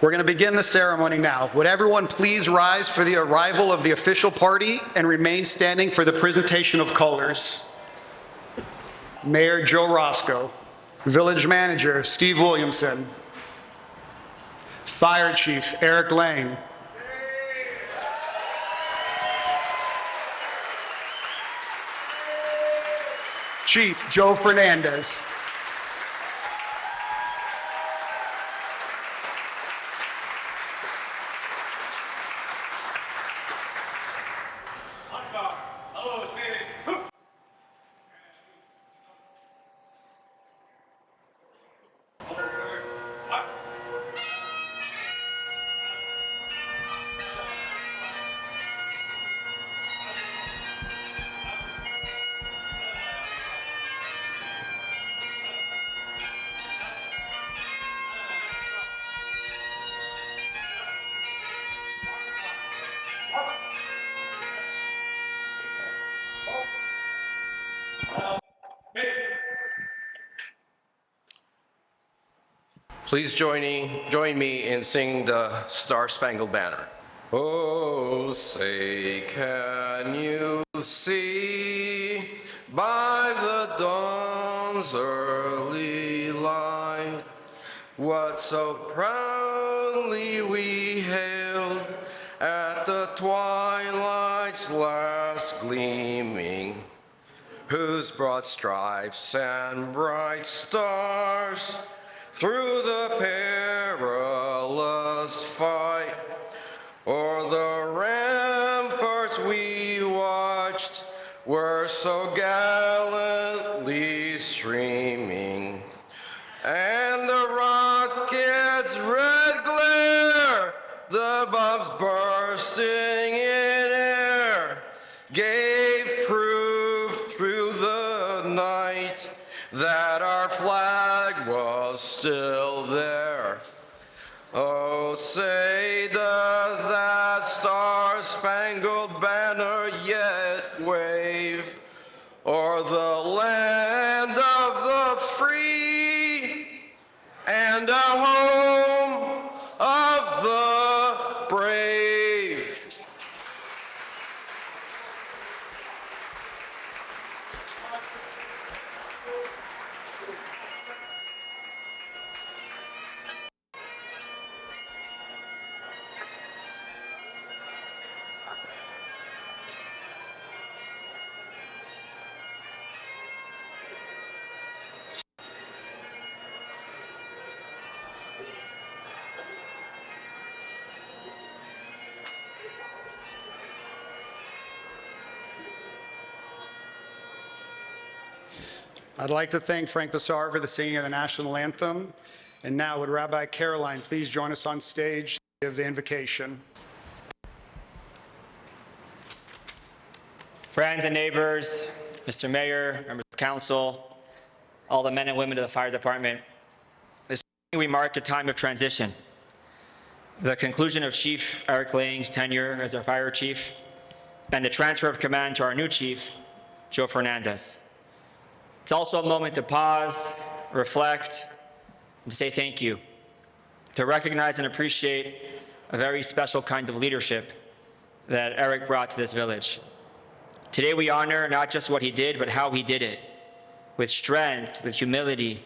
We're going to begin the ceremony now. Would everyone please rise for the arrival of the official party and remain standing for the presentation of colors. Mayor Joe Roscoe, Village Manager Steve Williamson, Fire Chief Eric Lang, Chief Joe Fernandez, Please join me in singing the Star-Spangled Banner. Oh, say can you see by the dawn's early light what so proudly we hailed at the twilight's last gleaming, whose broad stripes and bright stars through the perilous fight o'er the ramparts we watched were so gallantly streaming, and the rocket's red glare, the bombs bursting in air, gave proof through the night that our flag was still there. Oh, say does that star-spangled banner yet wave o'er the land of the free and a home of the brave? I'd like to thank Frank Bassar for the singing of the national anthem. And now would Rabbi Caroline please join us on stage to give the invocation. Friends and neighbors, Mr. Mayor, members of council, all the men and women of the fire department, this evening we mark a time of transition. The conclusion of Chief Eric Lang's tenure as our fire chief and the transfer of command to our new chief, Joe Fernandez. It's also a moment to pause, reflect, and to say thank you, to recognize and appreciate a very special kind of leadership that Eric brought to this village. Today we honor not just what he did, but how he did it, with strength, with humility,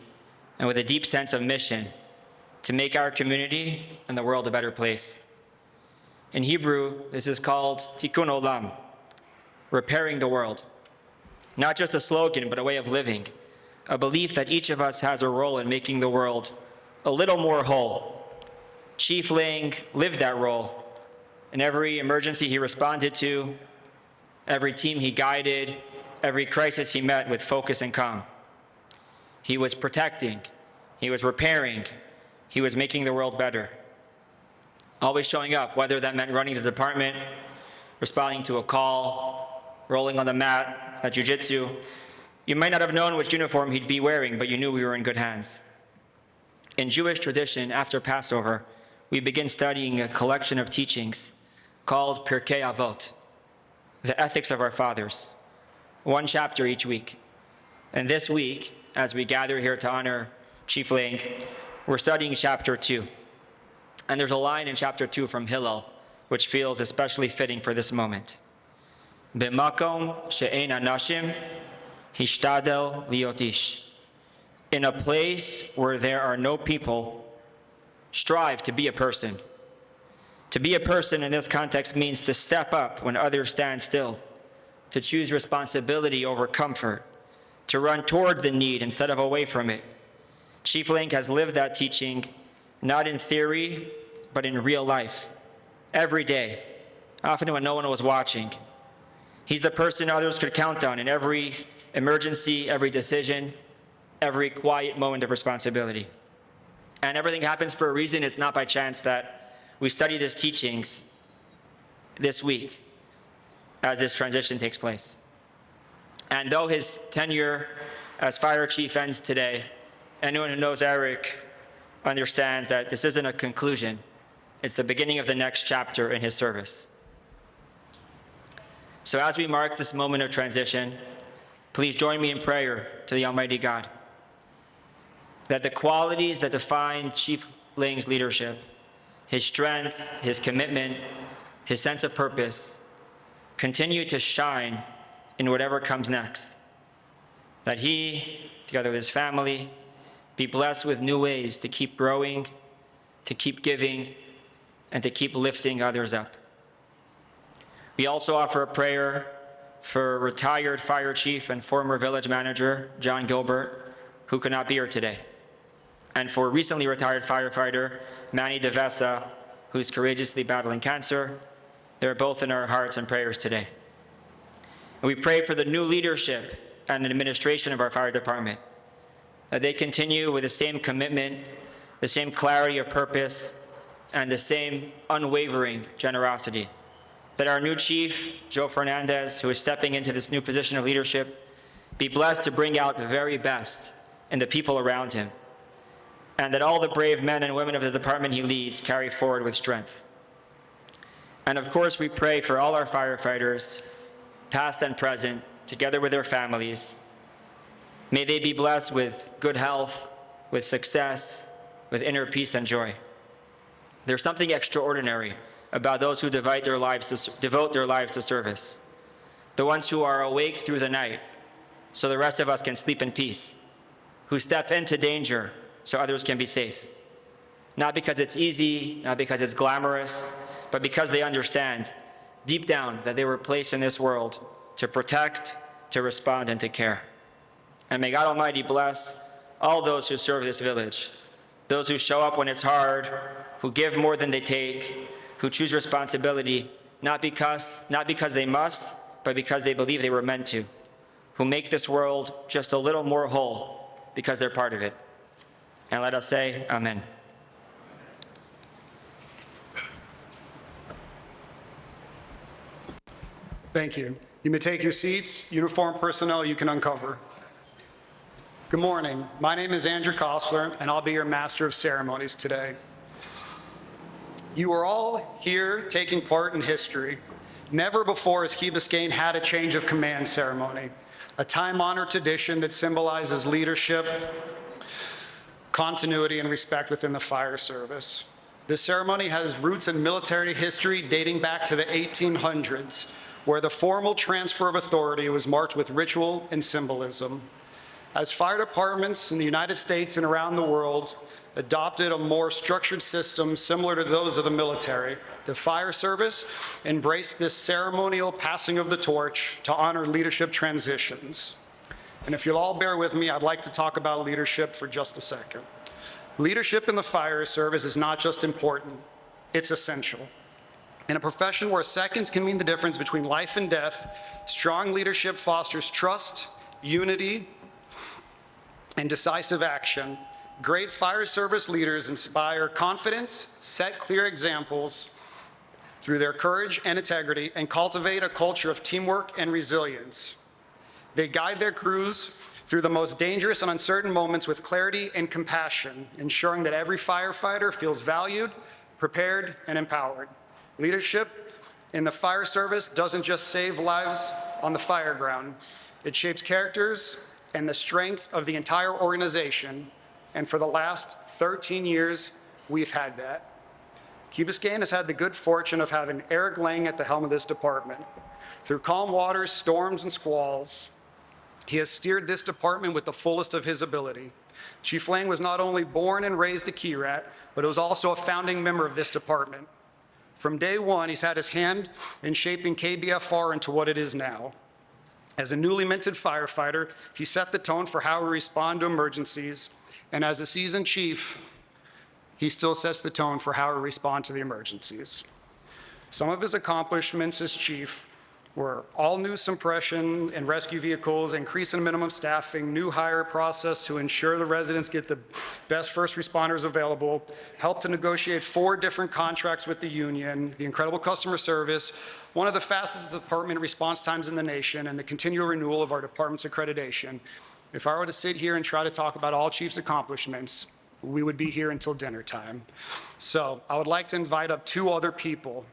and with a deep sense of mission to make our community and the world a better place. In Hebrew, this is called tikkun olam, repairing the world. Not just a slogan, but a way of living, a belief that each of us has a role in making the world a little more whole. Chief Lang lived that role. In every emergency he responded to, every team he guided, every crisis he met with focus and calm. He was protecting, he was repairing, he was making the world better. Always showing up, whether that meant running the department, responding to a call, rolling on the mat at jiu-jitsu. You might not have known which uniform he'd be wearing, but you knew we were in good hands. In Jewish tradition, after Passover, we begin studying a collection of teachings called Pirkei Avot, the ethics of our fathers, one chapter each week. And this week, as we gather here to honor Chief Lang, we're studying chapter 2. And there's a line in chapter 2 from Hillel, which feels especially fitting for this moment. B'makom she'ein anashim hishtadel liot ish. In a place where there are no people, strive to be a person. To be a person in this context means to step up when others stand still, to choose responsibility over comfort, to run toward the need instead of away from it. Chief Link has lived that teaching, not in theory, but in real life, every day, often when no one was watching. He's the person others could count on in every emergency, every decision, every quiet moment of responsibility. And everything happens for a reason. It's not by chance that we study these teachings this week as this transition takes place. And though his tenure as fire chief ends today, anyone who knows Eric understands that this isn't a conclusion. It's the beginning of the next chapter in his service. So as we mark this moment of transition, please join me in prayer to the Almighty God, that the qualities that define Chief Ling's leadership, his strength, his commitment, his sense of purpose, continue to shine in whatever comes next. That he, together with his family, be blessed with new ways to keep growing, to keep giving, and to keep lifting others up. We also offer a prayer for retired fire chief and former village manager, John Gilbert, who could not be here today, and for recently retired firefighter, Manny DeVessa, who's courageously battling cancer. They're both in our hearts and prayers today. And we pray for the new leadership and administration of our fire department, that they continue with the same commitment, the same clarity of purpose, and the same unwavering generosity. That our new chief, Joe Fernandez, who is stepping into this new position of leadership, be blessed to bring out the very best in the people around him, and that all the brave men and women of the department he leads carry forward with strength. And of course, we pray for all our firefighters, past and present, together with their families. May they be blessed with good health, with success, with inner peace and joy. There's something extraordinary about those who devote their lives to service, the ones who are awake through the night so the rest of us can sleep in peace, who step into danger so others can be safe. Not because it's easy, not because it's glamorous, but because they understand deep down that they were placed in this world to protect, to respond, and to care. And may God Almighty bless all those who serve this village, those who show up when it's hard, who give more than they take, who choose responsibility, not because they must, but because they believe they were meant to, who make this world just a little more whole because they're part of it. And let us say, Amen. Thank you. You may take your seats. Uniformed personnel, you can uncover. Good morning. My name is Andrew Kostler, and I'll be your Master of Ceremonies today. You are all here taking part in history. Never before has Key Biscayne had a change of command ceremony, a time-honored tradition that symbolizes leadership, continuity, and respect within the fire service. This ceremony has roots in military history dating back to the 1800s, where the formal transfer of authority was marked with ritual and symbolism. As fire departments in the United States and around the world adopted a more structured system similar to those of the military, the fire service embraced this ceremonial passing of the torch to honor leadership transitions. And if you'll all bear with me, I'd like to talk about leadership for just a second. Leadership in the fire service is not just important, it's essential. In a profession where seconds can mean the difference between life and death, strong leadership fosters trust, unity, and decisive action. Great fire service leaders inspire confidence, set clear examples through their courage and integrity, and cultivate a culture of teamwork and resilience. They guide their crews through the most dangerous and uncertain moments with clarity and compassion, ensuring that every firefighter feels valued, prepared, and empowered. Leadership in the fire service doesn't just save lives on the fire ground. It shapes characters and the strength of the entire organization. And for the last 13 years, we've had that. Key Biscayne has had the good fortune of having Eric Lang at the helm of this department. Through calm waters, storms, and squalls, he has steered this department with the fullest of his ability. Chief Lang was not only born and raised a Key Rat, but was also a founding member of this department. From day one, he's had his hand in shaping KBFR into what it is now. As a newly minted firefighter, he set the tone for how we respond to emergencies, and as a seasoned chief, he still sets the tone for how we respond to the emergencies. Some of his accomplishments as chief were all new suppression and rescue vehicles, increase in minimum staffing, new hire process to ensure the residents get the best first responders available, helped to negotiate 4 different contracts with the union, the incredible customer service, one of the fastest department response times in the nation, and the continual renewal of our department's accreditation. If I were to sit here and try to talk about all Chief's accomplishments, we would be here until dinner time. So I would like to invite up 2 other people.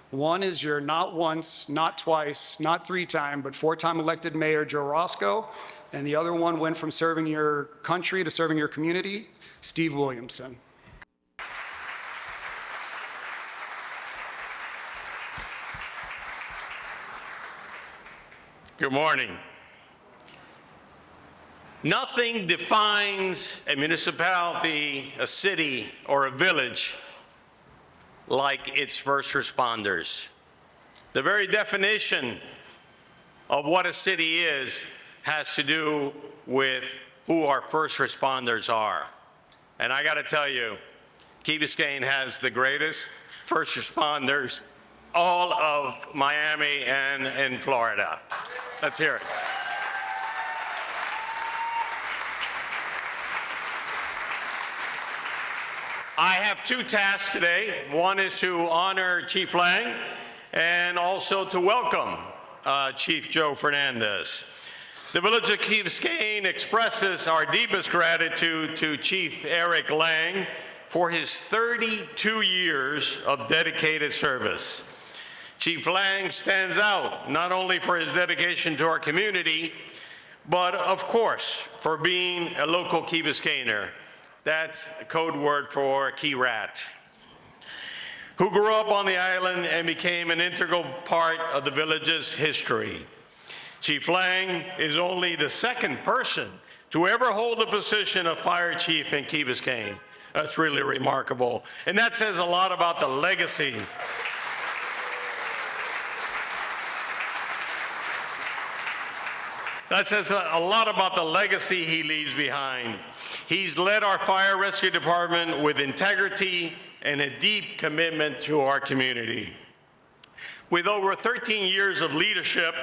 One is your not once, not twice, not 3-time, but 4-time elected Mayor Joe Roscoe, and the other one went from serving your country to serving your community, Steve Williamson. Good morning. Nothing defines a municipality, a city, or a village like its first responders. The very definition of what a city is has to do with who our first responders are. And I got to tell you, Key Biscayne has the greatest first responders all of Miami and in Florida. Let's hear it. I have 2 tasks today. One is to honor Chief Lang and also to welcome Chief Joe Fernandez. The Village of Key Biscayne expresses our deepest gratitude to Chief Eric Lang for his 32 years of dedicated service. Chief Lang stands out not only for his dedication to our community, but of course for being a local Key Biscayner. That's a code word for Key Rat, who grew up on the island and became an integral part of the village's history. Chief Lang is only the 2nd person to ever hold the position of fire chief in Key Biscayne. That's really remarkable. And that says a lot about the legacy. That says a lot about the legacy he leaves behind. He's led our fire rescue department with integrity and a deep commitment to our community. With over 13 years of leadership,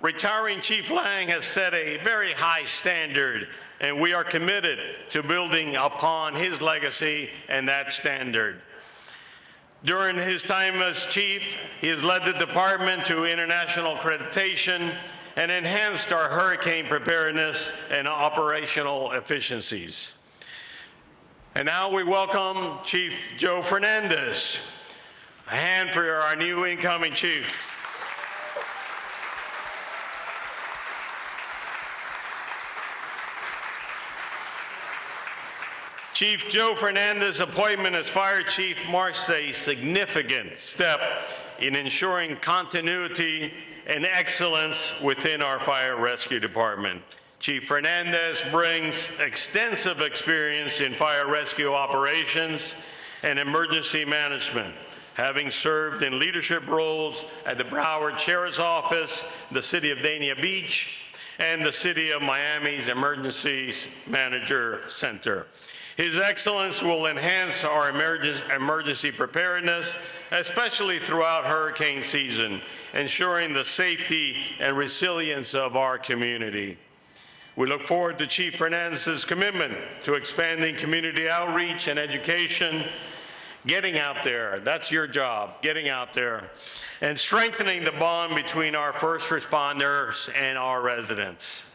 retiring Chief Lang has set a very high standard, and we are committed to building upon his legacy and that standard. During his time as chief, he has led the department to international accreditation and enhanced our hurricane preparedness and operational efficiencies. And now we welcome Chief Joe Fernandez. A hand for our new incoming chief. Chief Joe Fernandez's appointment as fire chief marks a significant step in ensuring continuity and excellence within our fire rescue department. Chief Fernandez brings extensive experience in fire rescue operations and emergency management, having served in leadership roles at the Broward Sheriff's Office, the City of Dania Beach, and the City of Miami's Emergency Manager Center. His excellence will enhance our emergency preparedness, especially throughout hurricane season, ensuring the safety and resilience of our community. We look forward to Chief Fernandez's commitment to expanding community outreach and education, getting out there, that's your job, getting out there, and strengthening the bond between our first responders and our residents.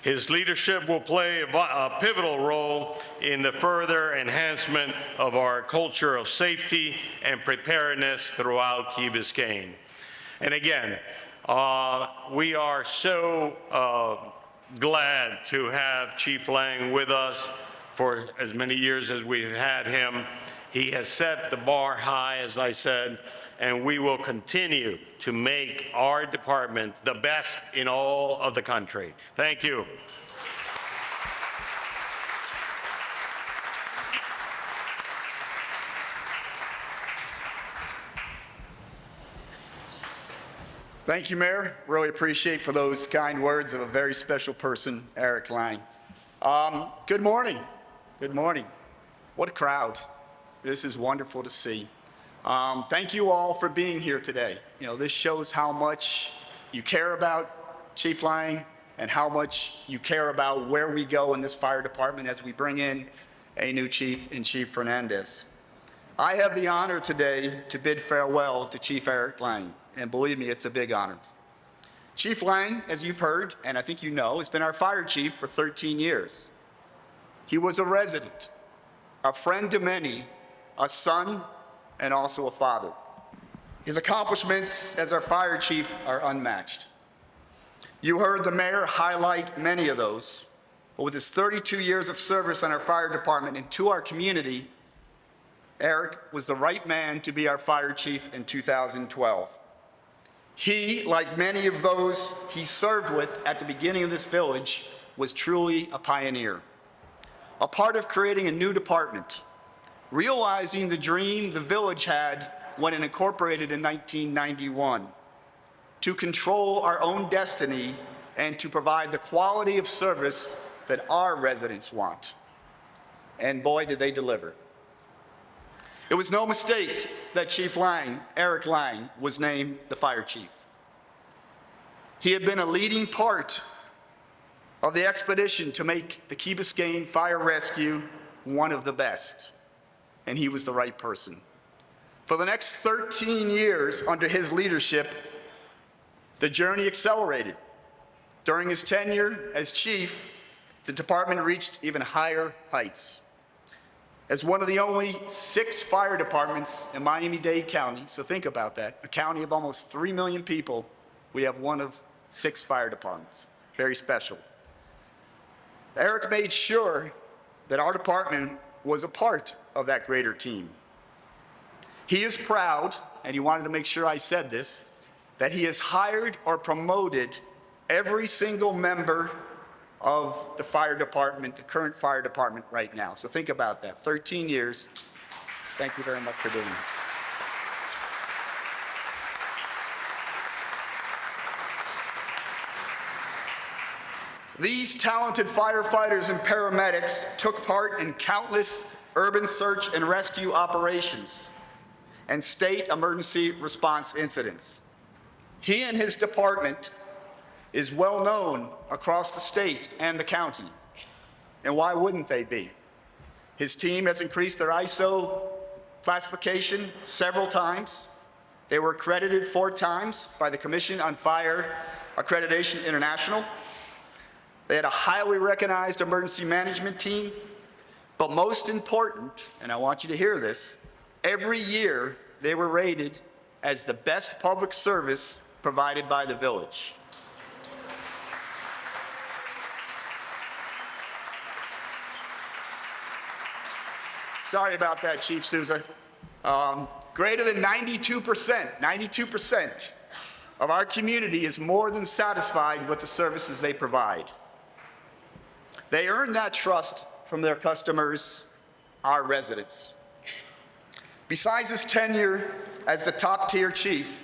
His leadership will play a pivotal role in the further enhancement of our culture of safety and preparedness throughout Key Biscayne. And again, we are so glad to have Chief Lang with us for as many years as we've had him. He has set the bar high, as I said, and we will continue to make our department the best in all of the country. Thank you. Thank you, Mayor. Really appreciate for those kind words of a very special person, Eric Lang. Good morning. Good morning. What a crowd. This is wonderful to see. Thank you all for being here today. You know, this shows how much you care about Chief Lang and how much you care about where we go in this fire department as we bring in a new chief in Chief Fernandez. I have the honor today to bid farewell to Chief Eric Lang, and believe me, it's a big honor. Chief Lang, as you've heard, and I think you know, has been our fire chief for 13 years. He was a resident, a friend to many, a son, and also a father. His accomplishments as our fire chief are unmatched. You heard the mayor highlight many of those, but with his 32 years of service on our fire department and to our community, Eric was the right man to be our fire chief in 2012. He, like many of those he served with at the beginning of this village, was truly a pioneer. A part of creating a new department, realizing the dream the village had when it incorporated in 1991, to control our own destiny and to provide the quality of service that our residents want. And boy, did they deliver. It was no mistake that Chief Lang, Eric Lang, was named the fire chief. He had been a leading part of the expedition to make the Key Biscayne fire rescue one of the best, and he was the right person. For the next 13 years under his leadership, the journey accelerated. During his tenure as chief, the department reached even higher heights. As one of the only 6 fire departments in Miami-Dade County, so think about that, a county of almost 3 million people, we have one of 6 fire departments. Very special. Eric made sure that our department was a part of that greater team. He is proud, and he wanted to make sure I said this, that he has hired or promoted every single member of the fire department, the current fire department right now. So think about that, 13 years. Thank you very much for doing that. These talented firefighters and paramedics took part in countless urban search and rescue operations and state emergency response incidents. He and his department is well known across the state and the county. And why wouldn't they be? His team has increased their ISO classification several times. They were accredited 4 times by the Commission on Fire Accreditation International. They had a highly recognized emergency management team. But most important, and I want you to hear this, every year they were rated as the best public service provided by the village. Sorry about that, Chief Souza. Greater than 92% of our community is more than satisfied with the services they provide. They earn that trust from their customers, our residents. Besides his tenure as the top-tier chief,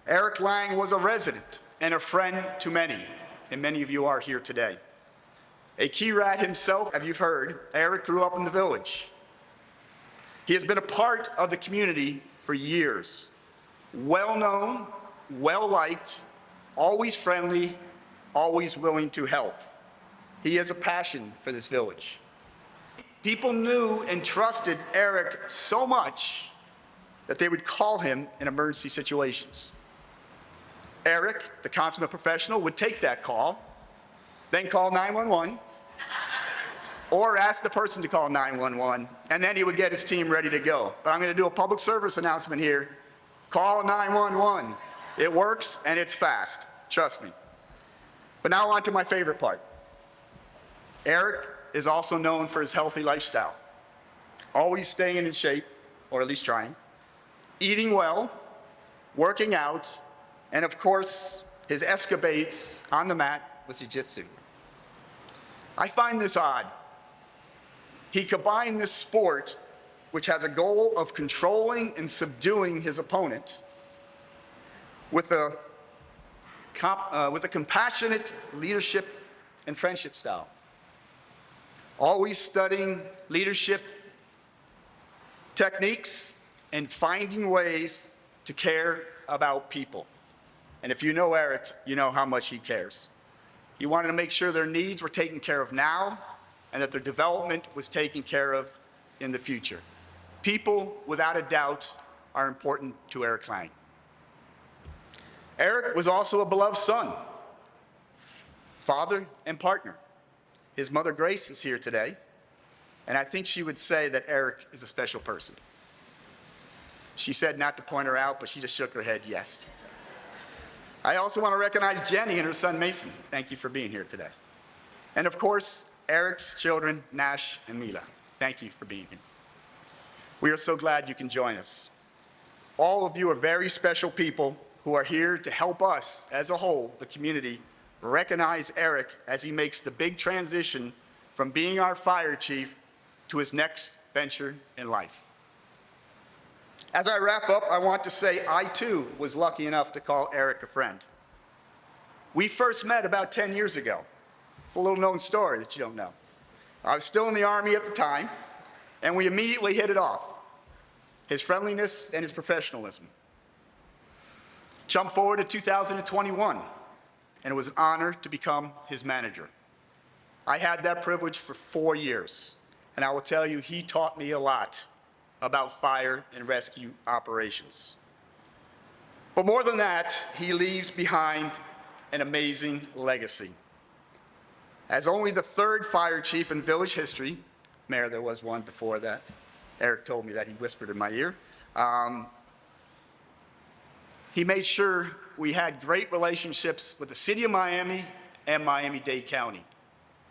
Eric Lang was a resident and a friend to many, and many of you are here today. A key rat himself, as you've heard, Eric grew up in the village. He has been a part of the community for years. Well-known, well-liked, always friendly, always willing to help. He has a passion for this village. People knew and trusted Eric so much that they would call him in emergency situations. Eric, the consummate professional, would take that call, then call 911, or ask the person to call 911, and then he would get his team ready to go. But I'm going to do a public service announcement here. Call 911. It works and it's fast. Trust me. But now on to my favorite part. Eric is also known for his healthy lifestyle, always staying in shape, or at least trying, eating well, working out, and of course, his escapades on the mat with jiu-jitsu. I find this odd. He combined this sport, which has a goal of controlling and subduing his opponent, with a compassionate leadership and friendship style. Always studying leadership techniques and finding ways to care about people. And if you know Eric, you know how much he cares. He wanted to make sure their needs were taken care of now and that their development was taken care of in the future. People, without a doubt, are important to Eric Lang. Eric was also a beloved son, father, and partner. His mother, Grace, is here today, and I think she would say that Eric is a special person. She said not to point her out, but she just shook her head yes. I also want to recognize Jenny and her son, Mason. Thank you for being here today. And of course, Eric's children, Nash and Mila. Thank you for being here. We are so glad you can join us. All of you are very special people who are here to help us, as a whole, the community, recognize Eric as he makes the big transition from being our fire chief to his next venture in life. As I wrap up, I want to say I too was lucky enough to call Eric a friend. We first met about 10 years ago. It's a little known story that you don't know. I was still in the Army at the time, and we immediately hit it off. His friendliness and his professionalism. Jump forward to 2021, and it was an honor to become his manager. I had that privilege for 4 years, and I will tell you, he taught me a lot about fire and rescue operations. But more than that, he leaves behind an amazing legacy. As only the third fire chief in village history, Mayor, there was one before that. Eric told me that, he whispered in my ear. He made sure we had great relationships with the city of Miami and Miami-Dade County.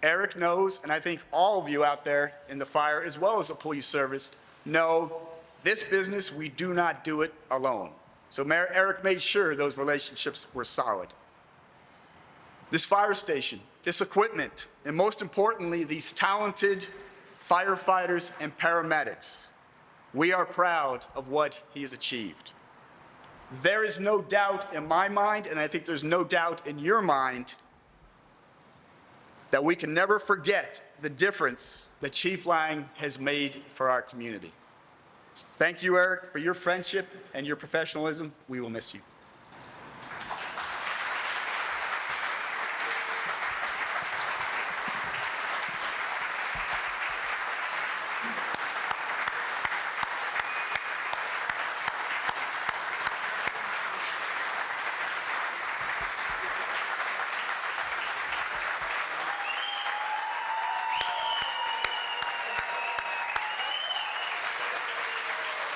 Eric knows, and I think all of you out there in the fire, as well as the police service, know this business, we do not do it alone. So Mayor Eric made sure those relationships were solid. This fire station, this equipment, and most importantly, these talented firefighters and paramedics, we are proud of what he has achieved. There is no doubt in my mind, and I think there's no doubt in your mind, that we can never forget the difference that Chief Lang has made for our community. Thank you, Eric, for your friendship and your professionalism. We will miss you.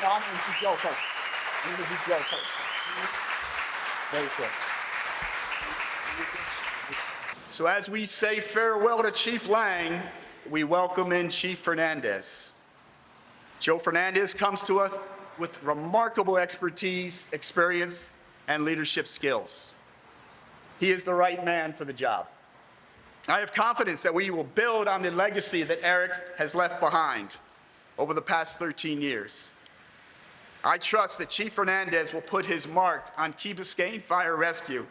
No, I'm going to Joe first. I'm going to Joe first. Very quick. So as we say farewell to Chief Lang, we welcome in Chief Fernandez. Joe Fernandez comes to us with remarkable expertise, experience, and leadership skills. He is the right man for the job. I have confidence that we will build on the legacy that Eric has left behind over the past 13 years. I trust that Chief Fernandez will put his mark on Key Biscayne Fire Rescue.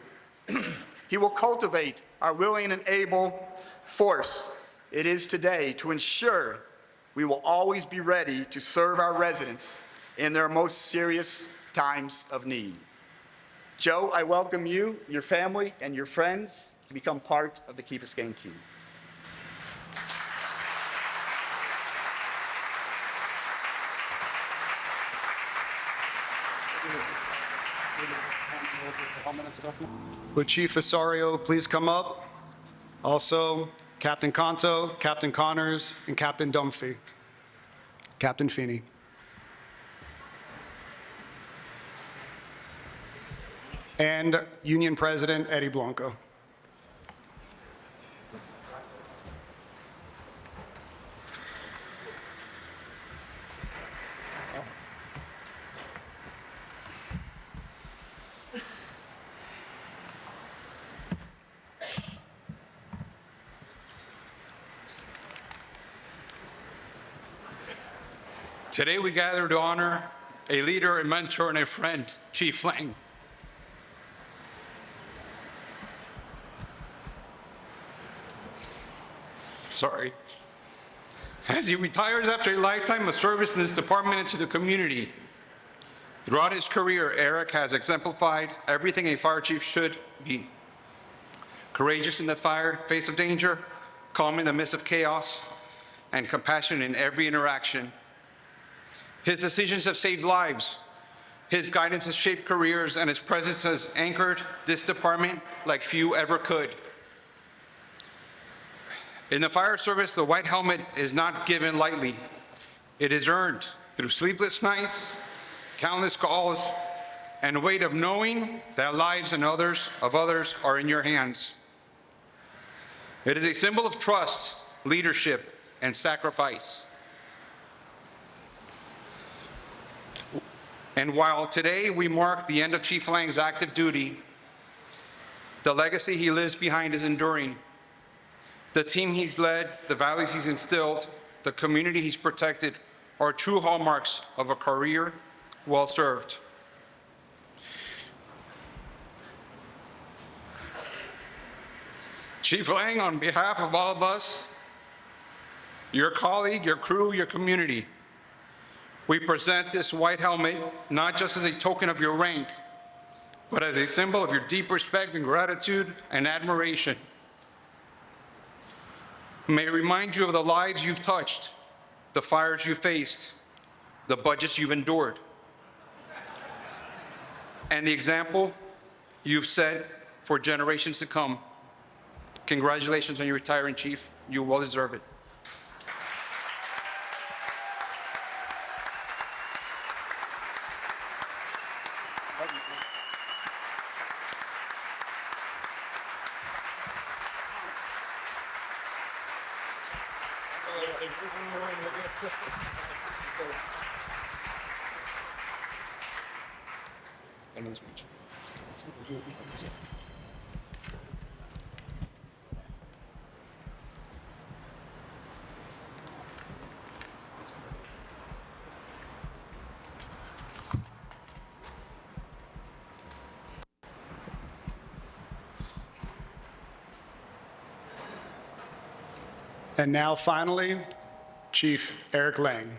He will cultivate our willing and able force it is today to ensure we will always be ready to serve our residents in their most serious times of need. Joe, I welcome you, your family, and your friends to become part of the Key Biscayne team. Would Chief Osorio please come up? Also, Captain Conto, Captain Connors, and Captain Dunphy. Captain Feeney. And Union President Eddie Blanco. Today we gather to honor a leader, a mentor, and a friend, Chief Lang. Sorry. As he retires after a lifetime of service in this department and to the community, throughout his career, Eric has exemplified everything a fire chief should be. Courageous in the face of danger, calm in the midst of chaos, and compassionate in every interaction. His decisions have saved lives. His guidance has shaped careers, and his presence has anchored this department like few ever could. In the fire service, the white helmet is not given lightly. It is earned through sleepless nights, countless calls, and the weight of knowing that lives and of others are in your hands. It is a symbol of trust, leadership, and sacrifice. And while today we mark the end of Chief Lang's active duty, the legacy he lives behind is enduring. The team he's led, the values he's instilled, the community he's protected are true hallmarks of a career well served. Chief Lang, on behalf of all of us, your colleague, your crew, your community, we present this white helmet not just as a token of your rank, but as a symbol of your deep respect and gratitude and admiration. May it remind you of the lives you've touched, the fires you've faced, the budgets you've endured, and the example you've set for generations to come. Congratulations on your retiring, Chief. You well deserve it. And now, finally, Chief Eric Lang.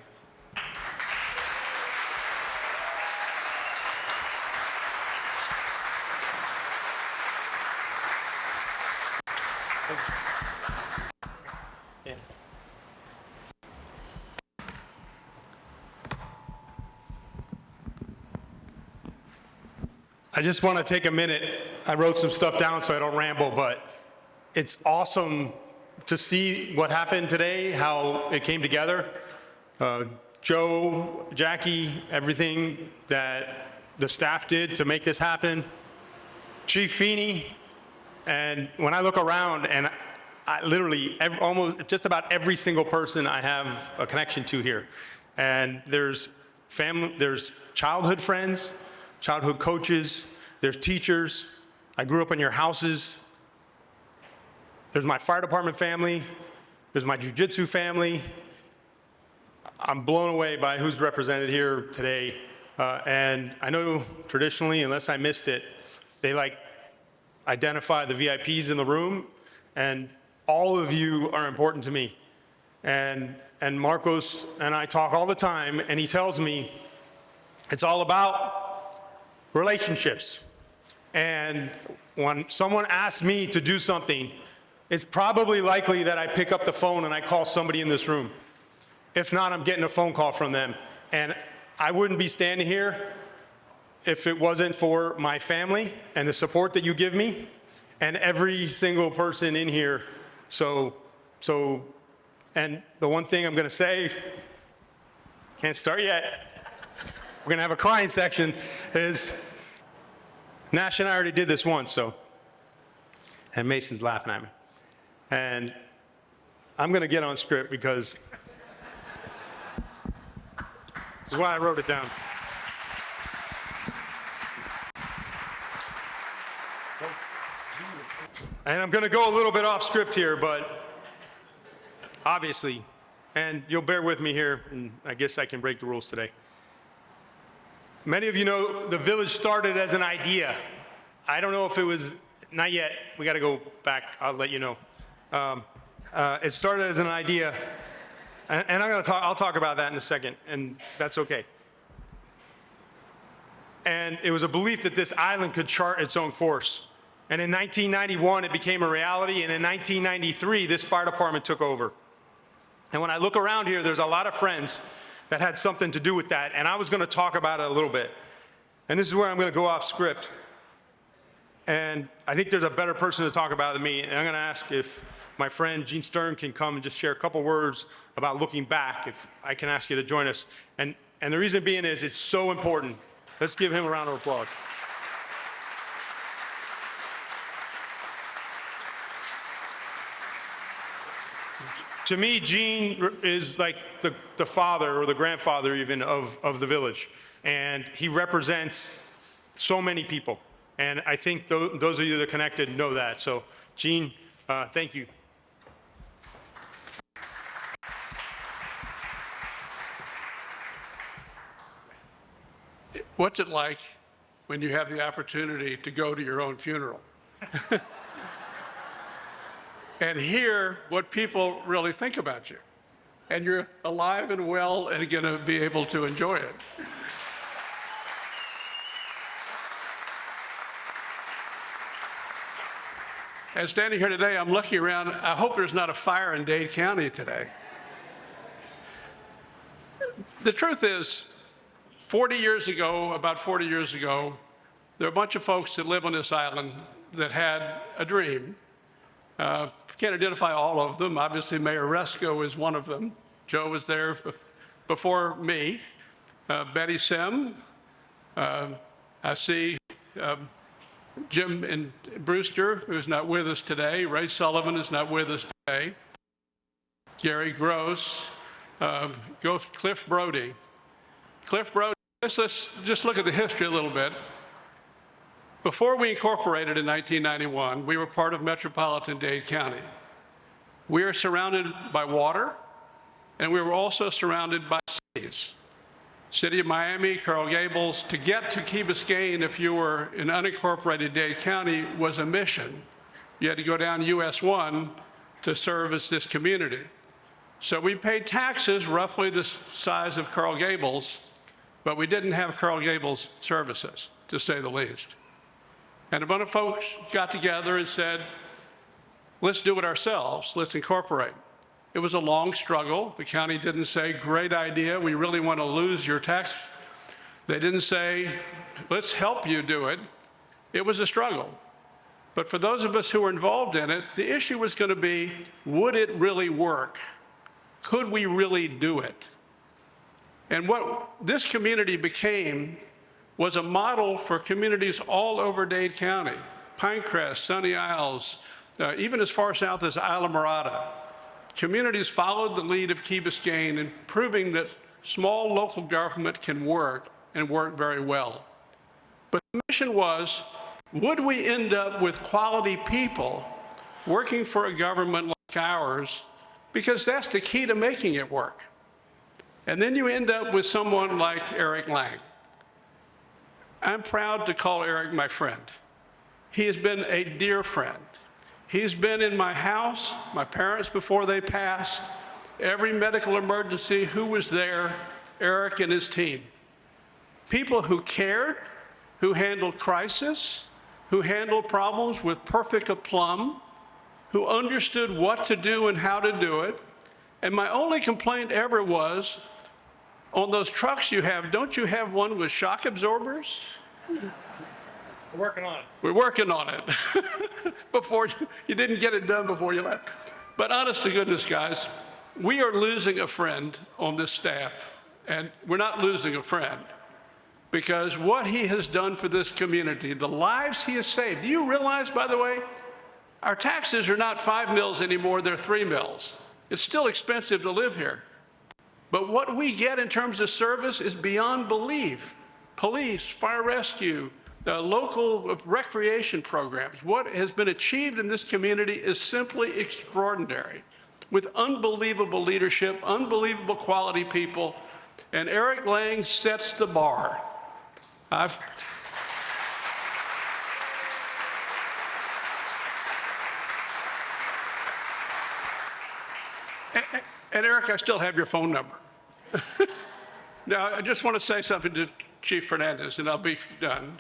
I just want to take a minute. I wrote some stuff down so I don't ramble, but it's awesome to see what happened today, how it came together. Joe, Jackie, everything that the staff did to make this happen. Chief Feeney, and when I look around, and I literally, almost just about every single person I have a connection to here. And there's family, there's childhood friends, childhood coaches, there's teachers. I grew up in your houses. There's my fire department family. There's my jiu-jitsu family. I'm blown away by who's represented here today. And I know traditionally, unless I missed it, they identify the VIPs in the room, and all of you are important to me. And Marcos and I talk all the time, and he tells me it's all about relationships. And when someone asks me to do something, it's probably likely that I pick up the phone and I call somebody in this room. If not, I'm getting a phone call from them. And I wouldn't be standing here if it wasn't for my family and the support that you give me and every single person in here. And the one thing I'm gonna say, can't start yet, we're gonna have a crying section, is Nash and I already did this once, and Mason's laughing at me. And I'm gonna get on script because this is why I wrote it down. And I'm gonna go a little bit off script here, but obviously and you'll bear with me here, and I guess I can break the rules today. Many of you know the village started as an idea. I don't know if it was, not yet, we got to go back, I'll let you know. It started as an idea, and I'll talk about that in a second, and that's okay. And it was a belief that this island could chart its own course. And in 1991, it became a reality, and in 1993, this fire department took over. And when I look around here, there's a lot of friends that had something to do with that, and I was going to talk about it a little bit. And this is where I'm going to go off script. And I think there's a better person to talk about than me, and I'm going to ask if my friend Gene Stern can come and just share a couple words about looking back, if I can ask you to join us. And the reason being is it's so important. Let's give him a round of applause. To me, Gene is like the father or the grandfather even of the village. And he represents so many people. And I think those of you that are connected know that. So, Gene, thank you. What's it like when you have the opportunity to go to your own funeral and hear what people really think about you? And you're alive and well and going to be able to enjoy it. And standing here today, I'm looking around. I hope there's not a fire in Dade County today. The truth is, 40 years ago, about 40 years ago, there were a bunch of folks that live on this island that had a dream. Can't identify all of them. Obviously, Mayor Resco is one of them. Joe was there before me. Betty Sim. I see Jim and Brewster, who's not with us today. Ray Sullivan is not with us today. Gary Gross. Cliff Brody. Cliff Brody. Let's just look at the history a little bit. Before we incorporated in 1991, we were part of metropolitan Dade County. We are surrounded by water, and we were also surrounded by cities. City of Miami, Coral Gables. To get to Key Biscayne, if you were in unincorporated Dade County, was a mission. You had to go down US 1 to service this community. So we paid taxes roughly the size of Coral Gables, but we didn't have Coral Gables services, to say the least. And a bunch of folks got together and said, let's do it ourselves, let's incorporate. It was a long struggle. The county didn't say, great idea, we really want to lose your tax. They didn't say, let's help you do it. It was a struggle. But for those of us who were involved in it, the issue was going to be, would it really work? Could we really do it? And what this community became was a model for communities all over Dade County, Pinecrest, Sunny Isles, even as far south as Isla Mirada. Communities followed the lead of Key Biscayne in proving that small local government can work and work very well. But the mission was, would we end up with quality people working for a government like ours? Because that's the key to making it work. And then you end up with someone like Eric Lang. I'm proud to call Eric my friend. He has been a dear friend. He's been in my house, my parents before they passed, every medical emergency, who was there, Eric and his team. People who cared, who handled crisis, who handled problems with perfect aplomb, who understood what to do and how to do it. And my only complaint ever was, on those trucks you have, don't you have one with shock absorbers? We're working on it. We're working on it. Before you didn't get it done before you left. But honest to goodness, guys, we are losing a friend on this staff. And we're not losing a friend, because what he has done for this community, the lives he has saved. Do you realize, by the way, our taxes are not 5 mils anymore, they're 3 mils. It's still expensive to live here. But what we get in terms of service is beyond belief. Police, fire rescue, local recreation programs. What has been achieved in this community is simply extraordinary. with unbelievable leadership, unbelievable quality people, and Eric Lang sets the bar. And Eric, I still have your phone number. Now, I just want to say something to Chief Fernandez, and I'll be done,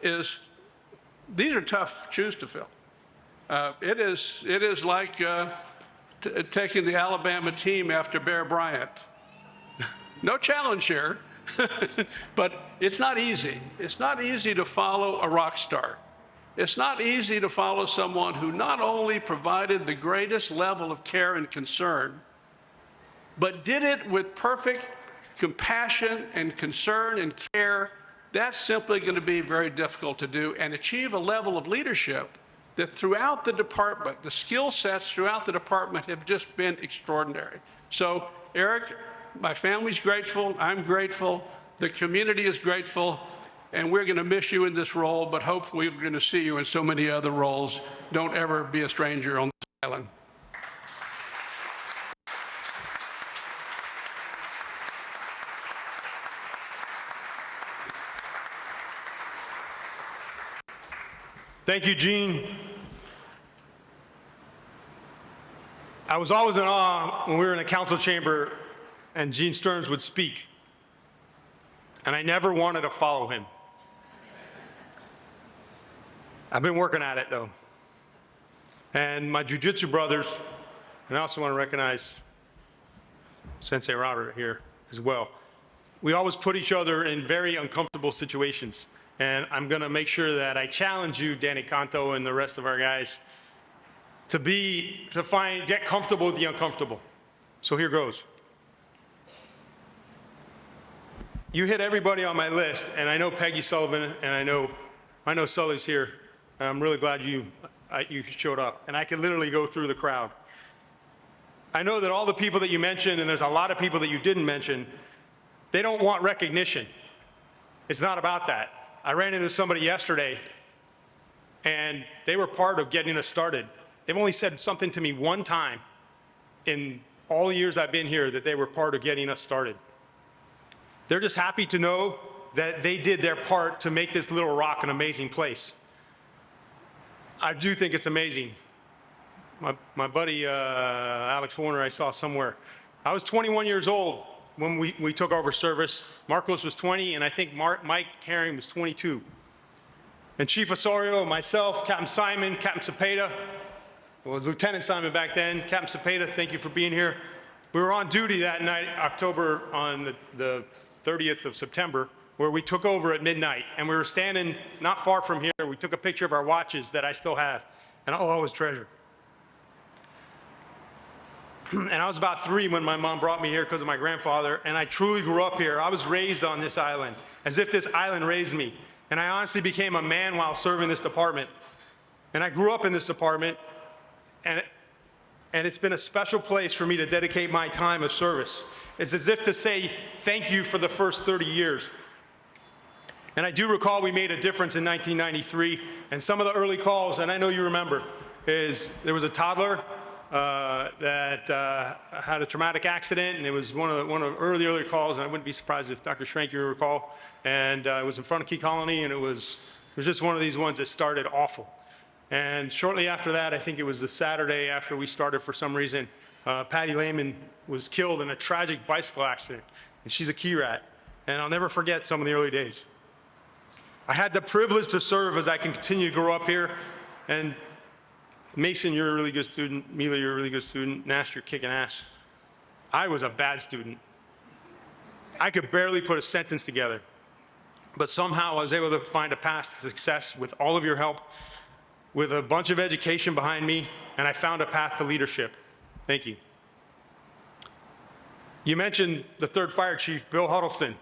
is these are tough shoes to fill. It is like taking the Alabama team after Bear Bryant. No challenge here, but it's not easy. It's not easy to follow a rock star. It's not easy to follow someone who not only provided the greatest level of care and concern, but did it with perfect compassion and concern and care. That's simply going to be very difficult to do, and achieve a level of leadership that throughout the department, the skill sets throughout the department have just been extraordinary. So, Eric, my family's grateful, I'm grateful, the community is grateful, and we're going to miss you in this role, but hopefully we're going to see you in so many other roles. Don't ever be a stranger on this island. Thank you, Gene. I was always in awe when we were in a council chamber and Gene Stearns would speak, and I never wanted to follow him. I've been working at it, though. And my jiu-jitsu brothers, and I also want to recognize Sensei Robert here as well. We always put each other in very uncomfortable situations. And I'm going to make sure that I challenge you, Danny Canto, and the rest of our guys, to get comfortable with the uncomfortable. So here goes. You hit everybody on my list, and I know Peggy Sullivan, and I know Sully's here. And I'm really glad you showed up. And I can literally go through the crowd. I know that all the people that you mentioned, and there's a lot of people that you didn't mention, they don't want recognition. It's not about that. I ran into somebody yesterday, and they were part of getting us started. They've only said something to me one time in all the years I've been here that they were part of getting us started. They're just happy to know that they did their part to make this Little Rock an amazing place. I do think it's amazing. My buddy Alex Warner I saw somewhere. I was 21 years old when we took over service. Marcos was 20, and I think Mike Herring was 22. And Chief Osorio, myself, Captain Simon, Captain Cepeda, well, Lieutenant Simon back then, Captain Cepeda, thank you for being here. We were on duty that night, on the 30th of September, where we took over at midnight, and we were standing not far from here. We took a picture of our watches that I still have, and I'll always treasure. And I was about 3 when my mom brought me here because of my grandfather, and I truly grew up here. I was raised on this island, as if this island raised me. And I honestly became a man while serving this department. And I grew up in this department, and it's been a special place for me to dedicate my time of service. It's as if to say thank you for the first 30 years. And I do recall we made a difference in 1993, and some of the early calls, and I know you remember, is there was a toddler that had a traumatic accident, and it was one of the early calls, and I wouldn't be surprised if Dr. Schrank you recall, and it was in front of Key Colony, and it was just one of these ones that started awful. And shortly after that, I think it was the Saturday after we started for some reason, Patty Lehman was killed in a tragic bicycle accident, and she's a key rat, and I'll never forget some of the early days. I had the privilege to serve as I can continue to grow up here, and Mason, you're a really good student. Mila, you're a really good student. Nash, you're kicking ass. I was a bad student. I could barely put a sentence together, but somehow I was able to find a path to success with all of your help, with a bunch of education behind me, and I found a path to leadership. Thank you. You mentioned the 3rd Fire Chief, Bill Huddleston.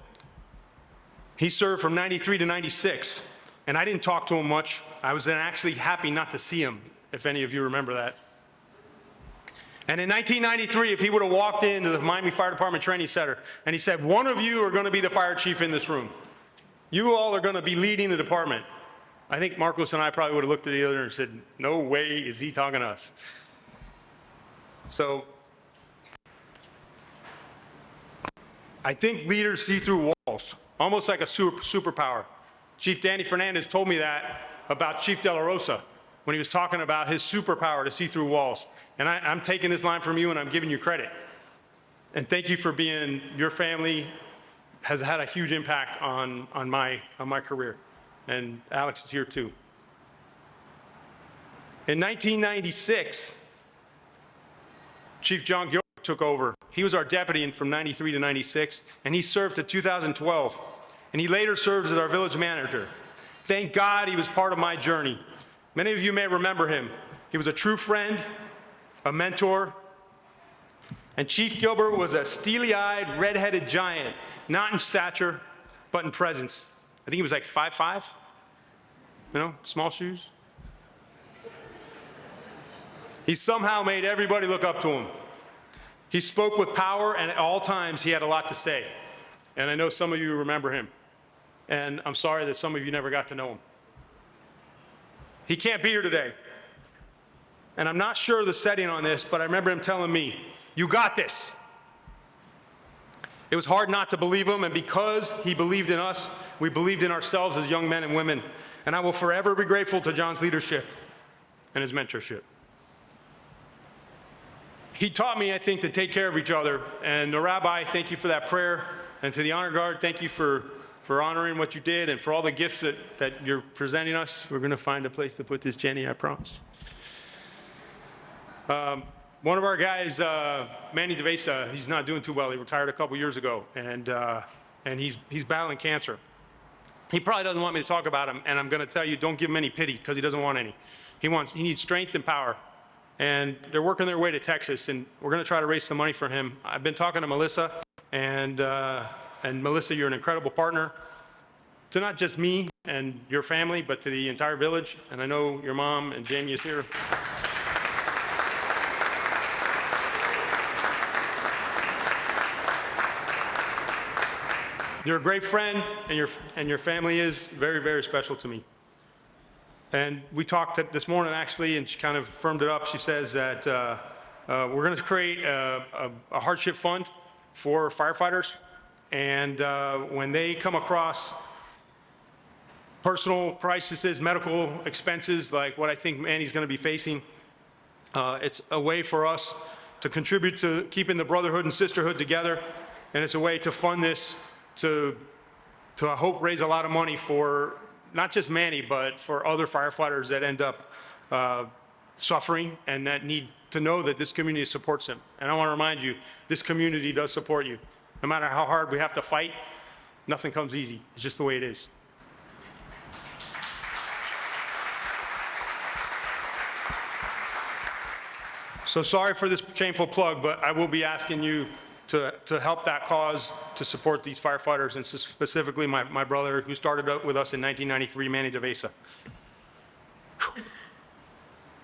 He served from 93 to 96, and I didn't talk to him much. I was then actually happy not to see him, if any of you remember that. And in 1993, if he would have walked into the Miami Fire Department Training Center and he said, one of you are going to be the fire chief in this room. You all are going to be leading the department. I think Marcos and I probably would have looked at each other and said, no way is he talking to us. So I think leaders see through walls, almost like a superpower. Chief Danny Fernandez told me that about Chief De La Rosa when he was talking about his superpower to see through walls. And I'm taking this line from you and I'm giving you credit. And thank you for being, your family has had a huge impact on my career. And Alex is here too. In 1996, Chief John Gilbert took over. He was our deputy from 93 to 96, and he served to 2012. And he later served as our village manager. Thank God he was part of my journey. Many of you may remember him. He was a true friend, a mentor, and Chief Gilbert was a steely-eyed, red-headed giant, not in stature, but in presence. I think he was like 5'5", you know, small shoes. He somehow made everybody look up to him. He spoke with power, and at all times he had a lot to say. And I know some of you remember him. And I'm sorry that some of you never got to know him. He can't be here today. And I'm not sure the setting on this, but I remember him telling me, "You got this." It was hard not to believe him, and because he believed in us, we believed in ourselves as young men and women. And I will forever be grateful to John's leadership and his mentorship. He taught me, I think, to take care of each other. And the rabbi, thank you for that prayer. And to the honor guard, thank you for honoring what you did and for all the gifts that you're presenting us. We're going to find a place to put this, Jenny, I promise. One of our guys, Manny DeVesa, he's not doing too well. He retired a couple years ago, and he's battling cancer. He probably doesn't want me to talk about him, and I'm going to tell you, don't give him any pity, because he doesn't want any. He needs strength and power. And they're working their way to Texas, and we're going to try to raise some money for him. I've been talking to Melissa, and Melissa, you're an incredible partner to not just me and your family, but to the entire village. And I know your mom and Jamie is here. You're a great friend, and your family is very, very special to me. And we talked this morning, actually, and she kind of firmed it up. She says that we're going to create a hardship fund for firefighters. And when they come across personal crises, medical expenses, like what I think Manny's going to be facing, it's a way for us to contribute to keeping the brotherhood and sisterhood together. And it's a way to fund this to I hope, raise a lot of money for not just Manny, but for other firefighters that end up suffering and that need to know that this community supports them. And I want to remind you, this community does support you. No matter how hard we have to fight, nothing comes easy. It's just the way it is. So sorry for this shameful plug, but I will be asking you to help that cause, to support these firefighters, and specifically my brother who started out with us in 1993, Manny DeVesa.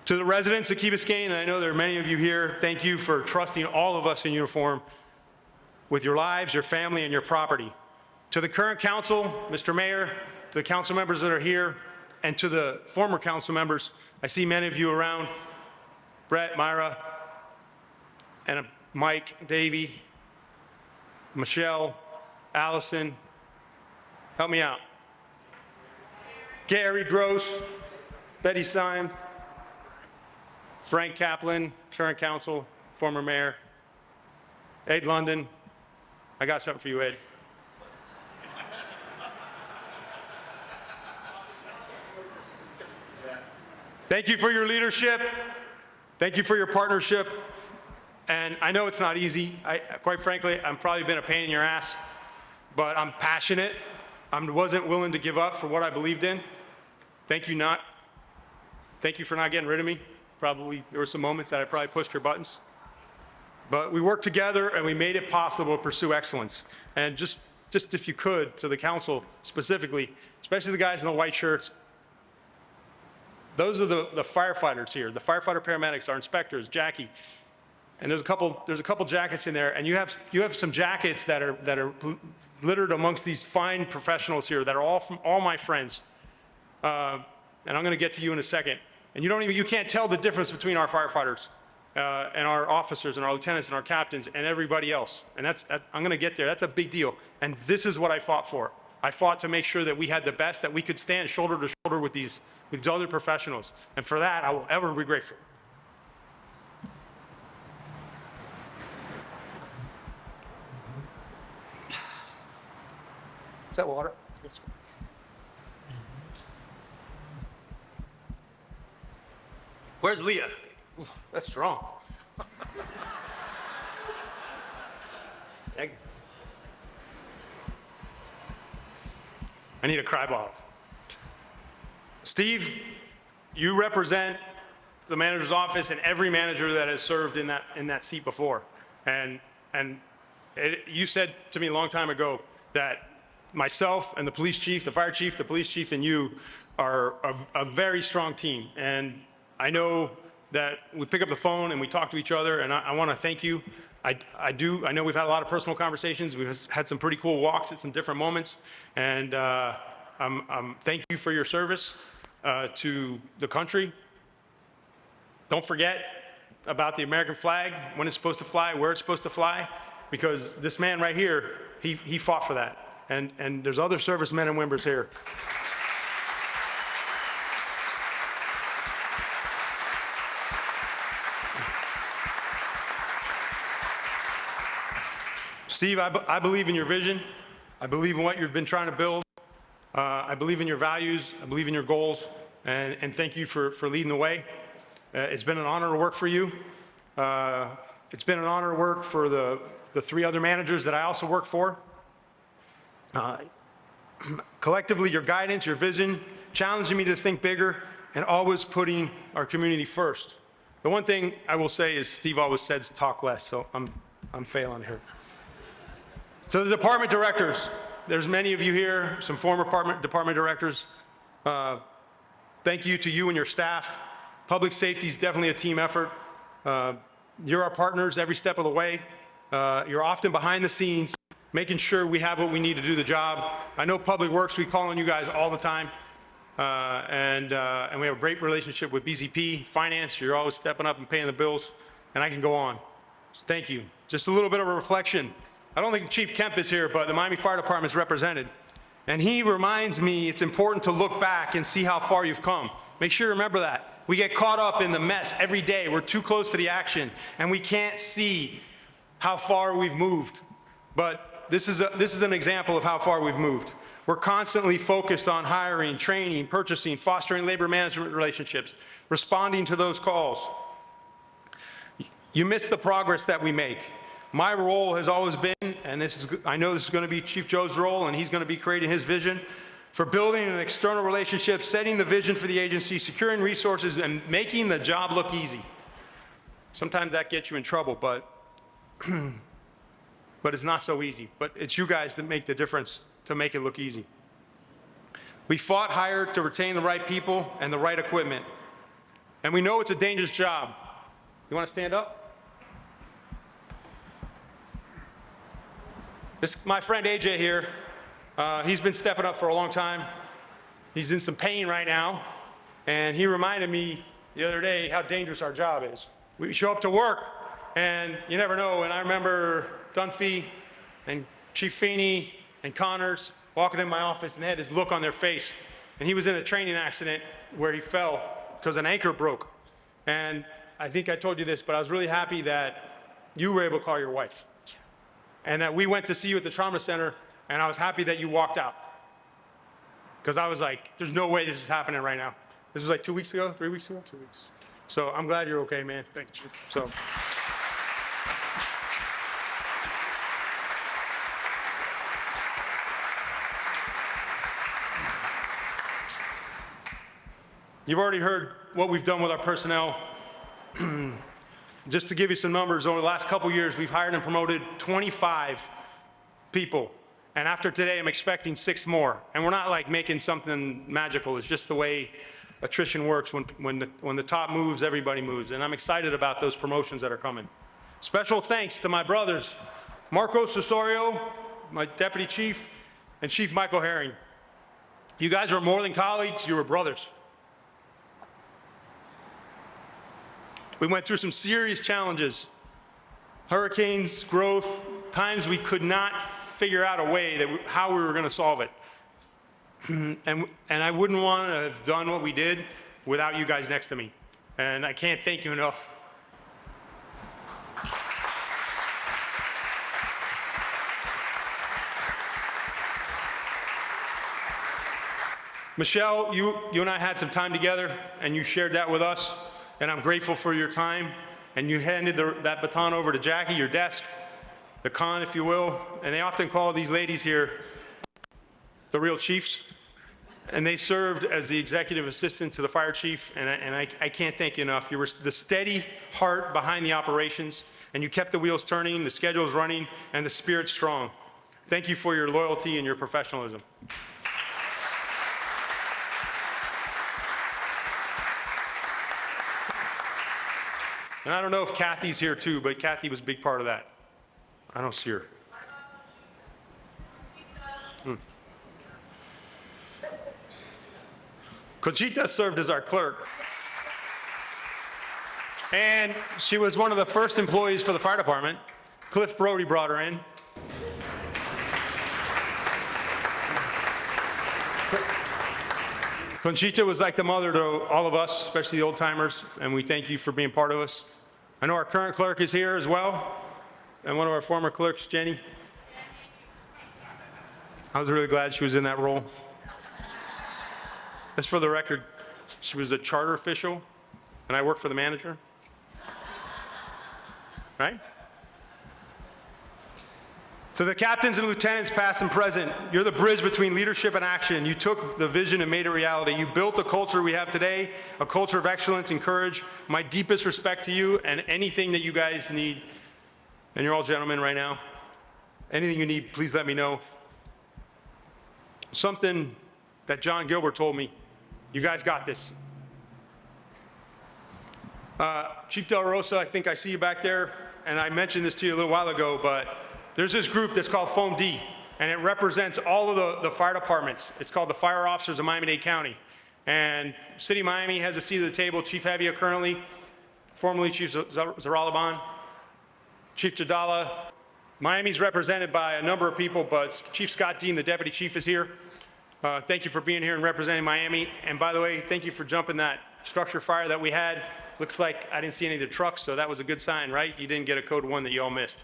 To the residents of Key Biscayne, and I know there are many of you here, thank you for trusting all of us in uniform with your lives, your family, and your property. To the current council, Mr. Mayor, to the council members that are here, and to the former council members, I see many of you around, Brett, Myra, and Mike, Davey, Michelle, Allison, help me out. Gary Gross, Betty Syme, Frank Kaplan, current council, former mayor, Ed London. I got something for you, Ed. Thank you for your leadership. Thank you for your partnership. And I know it's not easy. Quite frankly, I've probably been a pain in your ass, but I'm passionate. I wasn't willing to give up for what I believed in. Thank you for not getting rid of me. Probably, there were some moments that I probably pushed your buttons. But we worked together and we made it possible to pursue excellence. And just if you could, to the council specifically, especially the guys in the white shirts, those are the firefighters here, the firefighter paramedics, our inspectors, Jackie. And there's a couple jackets in there, and you have some jackets that are littered amongst these fine professionals here that are all from all my friends. And I'm going to get to you in a second. And you can't tell the difference between our firefighters. and our officers and our lieutenants and our captains and everybody else. And I'm going to get there. That's a big deal. And this is what I fought for. I fought to make sure that we had the best, that we could stand shoulder to shoulder with these other professionals. And for that, I will ever be grateful. Is that water? Where's Leah? Ooh, that's strong. I need a cry bottle. Steve, you represent the manager's office and every manager that has served in that seat before. And you said to me a long time ago that myself and the police chief, the fire chief, the police chief, and you are a very strong team. And I know that we pick up the phone and we talk to each other, and I want to thank you. I know we've had a lot of personal conversations. We've had some pretty cool walks at some different moments, and thank you for your service to the country. Don't forget about the American flag, when it's supposed to fly, where it's supposed to fly, because this man right here, he fought for that. And there's other servicemen and women here. Steve, I believe in your vision. I believe in what you've been trying to build. I believe in your values. I believe in your goals. And thank you for leading the way. It's been an honor to work for you. It's been an honor to work for the three other managers that I also work for. Collectively, your guidance, your vision, challenging me to think bigger and always putting our community first. The one thing I will say is Steve always says talk less, so I'm failing here. So the department directors, there's many of you here, some former department directors. Thank you to you and your staff. Public safety is definitely a team effort. You're our partners every step of the way. You're often behind the scenes, making sure we have what we need to do the job. I know Public Works, we call on you guys all the time. And we have a great relationship with BZP. Finance, you're always stepping up and paying the bills. And I can go on. So thank you. Just a little bit of a reflection. I don't think Chief Kemp is here, but the Miami Fire Department is represented. And he reminds me it's important to look back and see how far you've come. Make sure you remember that. We get caught up in the mess every day. We're too close to the action, and we can't see how far we've moved. But this is an example of how far we've moved. We're constantly focused on hiring, training, purchasing, fostering labor management relationships, responding to those calls. You miss the progress that we make. My role has always been, and I know this is going to be Chief Joe's role, and he's going to be creating his vision, for building an external relationship, setting the vision for the agency, securing resources, and making the job look easy. Sometimes that gets you in trouble, but it's not so easy. But it's you guys that make the difference to make it look easy. We fought hard to retain the right people and the right equipment. And we know it's a dangerous job. You want to stand up? This, my friend AJ here, he's been stepping up for a long time. He's in some pain right now. And he reminded me the other day how dangerous our job is. We show up to work and you never know. And I remember Dunphy and Chief Feeney and Connors walking in my office and they had this look on their face. And he was in a training accident where he fell because an anchor broke. And I think I told you this, but I was really happy that you were able to call your wife. And that we went to see you at the trauma center, and I was happy that you walked out. Because I was like, there's no way this is happening right now. This was like 2 weeks ago, 3 weeks ago? 2 weeks. So I'm glad you're okay, man. Thank you, Chief. So. You've already heard what we've done with our personnel. Just to give you some numbers, over the last couple years, we've hired and promoted 25 people. And after today, I'm expecting 6 more. And we're not like making something magical. It's just the way attrition works. When the top moves, everybody moves. And I'm excited about those promotions that are coming. Special thanks to my brothers, Marco Cesario, my deputy chief, and Chief Michael Herring. You guys are more than colleagues, you were brothers. We went through some serious challenges. Hurricanes, growth, times we could not figure out a way how we were going to solve it. And I wouldn't want to have done what we did without you guys next to me. And I can't thank you enough. Michelle, you and I had some time together, and you shared that with us, and I'm grateful for your time. And you handed that baton over to Jackie, your desk, the con, if you will. And they often call these ladies here the real chiefs. And they served as the executive assistant to the fire chief, and I can't thank you enough. You were the steady heart behind the operations, and you kept the wheels turning, the schedules running, and the spirit strong. Thank you for your loyalty and your professionalism. And I don't know if Kathy's here too, but Kathy was a big part of that. I don't see her. Conchita served as our clerk. And she was one of the first employees for the fire department. Cliff Brody brought her in. Conchita was like the mother to all of us, especially the old timers, and we thank you for being part of us. I know our current clerk is here as well, and one of our former clerks, Jenny. I was really glad she was in that role. Just for the record, she was a charter official, and I worked for the manager. Right? To the captains and lieutenants, past and present, you're the bridge between leadership and action. You took the vision and made it reality. You built the culture we have today, a culture of excellence and courage. My deepest respect to you and anything that you guys need. And you're all gentlemen right now. Anything you need, please let me know. Something that John Gilbert told me, you guys got this. Chief Del Rosa, I think I see you back there, and I mentioned this to you a little while ago, but there's this group that's called Foam D, and it represents all of the fire departments. It's called the Fire Officers of Miami-Dade County. And City of Miami has a seat at the table. Chief Hevia currently, formerly Chief Zaralaban, Chief Jadala. Miami's represented by a number of people, but Chief Scott Dean, the deputy chief, is here. Thank you for being here and representing Miami. And by the way, thank you for jumping that structure fire that we had. Looks like I didn't see any of the trucks, so that was a good sign, right? You didn't get a code 1 that you all missed.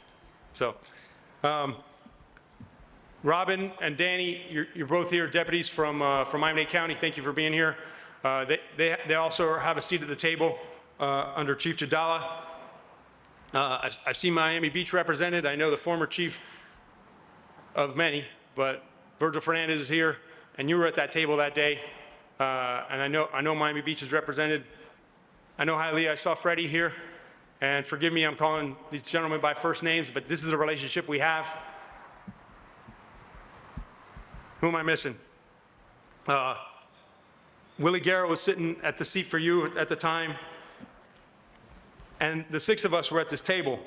So, Robin and Danny, you're both here, deputies from Miami-Dade County. Thank you for being here. They also have a seat at the table under Chief Jadala. I've seen Miami Beach represented. I know the former chief of many, but Virgil Fernandez is here, and you were at that table that day. And I know Miami Beach is represented. I know Hialeah, I saw Freddie here. And forgive me, I'm calling these gentlemen by first names, but this is the relationship we have. Who am I missing? Willie Garrett was sitting at the seat for you at the time. And the 6 of us were at this table.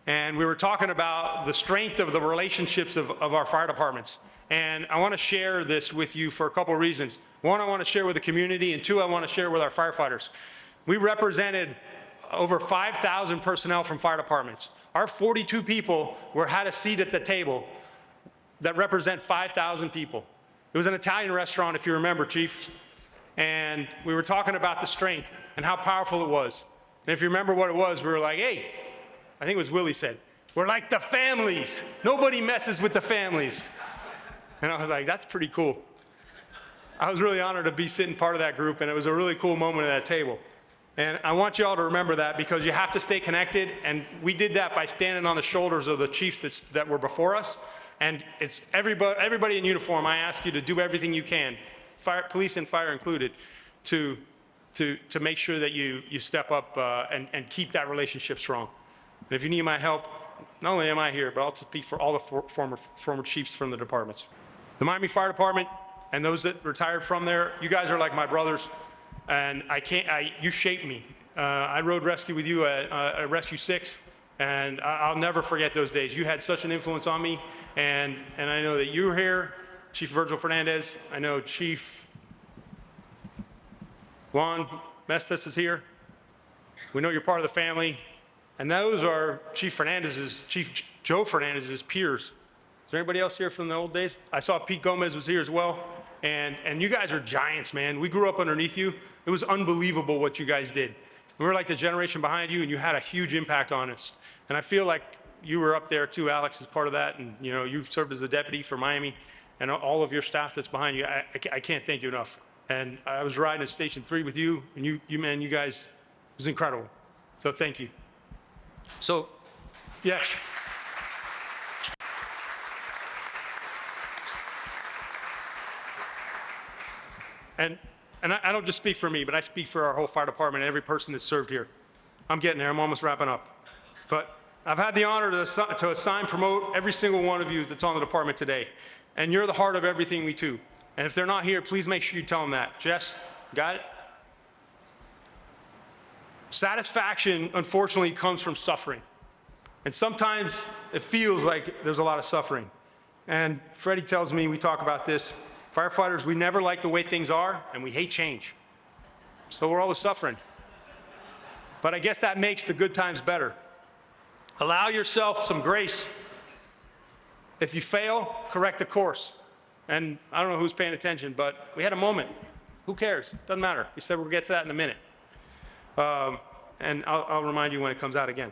And we were talking about the strength of the relationships of our fire departments. And I want to share this with you for a couple of reasons. 1, I want to share with the community, and 2, I want to share with our firefighters. We represented over 5,000 personnel from fire departments. Our 42 people had a seat at the table that represent 5,000 people. It was an Italian restaurant, if you remember, Chief. And we were talking about the strength and how powerful it was. And if you remember what it was, we were like, hey, I think it was Willie said, we're like the families. Nobody messes with the families. And I was like, that's pretty cool. I was really honored to be sitting part of that group, and it was a really cool moment at that table. And I want you all to remember that, because you have to stay connected, and we did that by standing on the shoulders of the chiefs that were before us. And it's everybody in uniform. I ask you to do everything you can, police and fire included, to make sure that you step up and keep that relationship strong. And if you need my help, not only am I here, but I'll speak for all the former chiefs from the departments. The Miami Fire Department and those that retired from there, you guys are like my brothers. And you shaped me. I rode rescue with you at Rescue 6, and I'll never forget those days. You had such an influence on me, and I know that you're here, Chief Virgil Fernandez. I know Chief Juan Mestas is here. We know you're part of the family. And those are Chief Joe Fernandez's peers. Is there anybody else here from the old days? I saw Pete Gomez was here as well. And you guys are giants, man. We grew up underneath you. It was unbelievable what you guys did. We were like the generation behind you, and you had a huge impact on us. And I feel like you were up there too, Alex, as part of that. And you served as the deputy for Miami, and all of your staff that's behind you. I can't thank you enough. And I was riding at Station 3 with you, and you guys, it was incredible. So thank you. So, yes. And I don't just speak for me, but I speak for our whole fire department and every person that's served here. I'm getting there. I'm almost wrapping up. But I've had the honor to assign, promote every single one of you that's on the department today. And you're the heart of everything we do. And if they're not here, please make sure you tell them that. Jess, got it? Satisfaction, unfortunately, comes from suffering. And sometimes it feels like there's a lot of suffering. And Freddie tells me, we talk about this, firefighters, we never like the way things are, and we hate change. So we're always suffering. But I guess that makes the good times better. Allow yourself some grace. If you fail, correct the course. And I don't know who's paying attention, but we had a moment. Who cares? Doesn't matter. We said we'll get to that in a minute. And I'll remind you when it comes out again.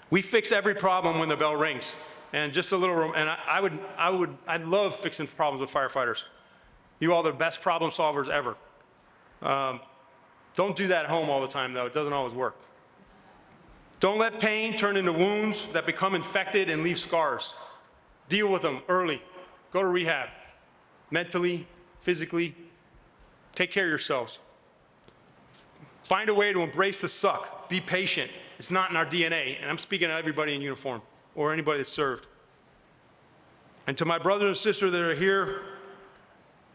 We fix every problem when the bell rings. And just a little room, and I love fixing problems with firefighters. You all are the best problem solvers ever. Don't do that at home all the time, though. It doesn't always work. Don't let pain turn into wounds that become infected and leave scars. Deal with them early. Go to rehab. Mentally, physically. Take care of yourselves. Find a way to embrace the suck. Be patient. It's not in our DNA. And I'm speaking to everybody in uniform or anybody that's served. And to my brothers and sisters that are here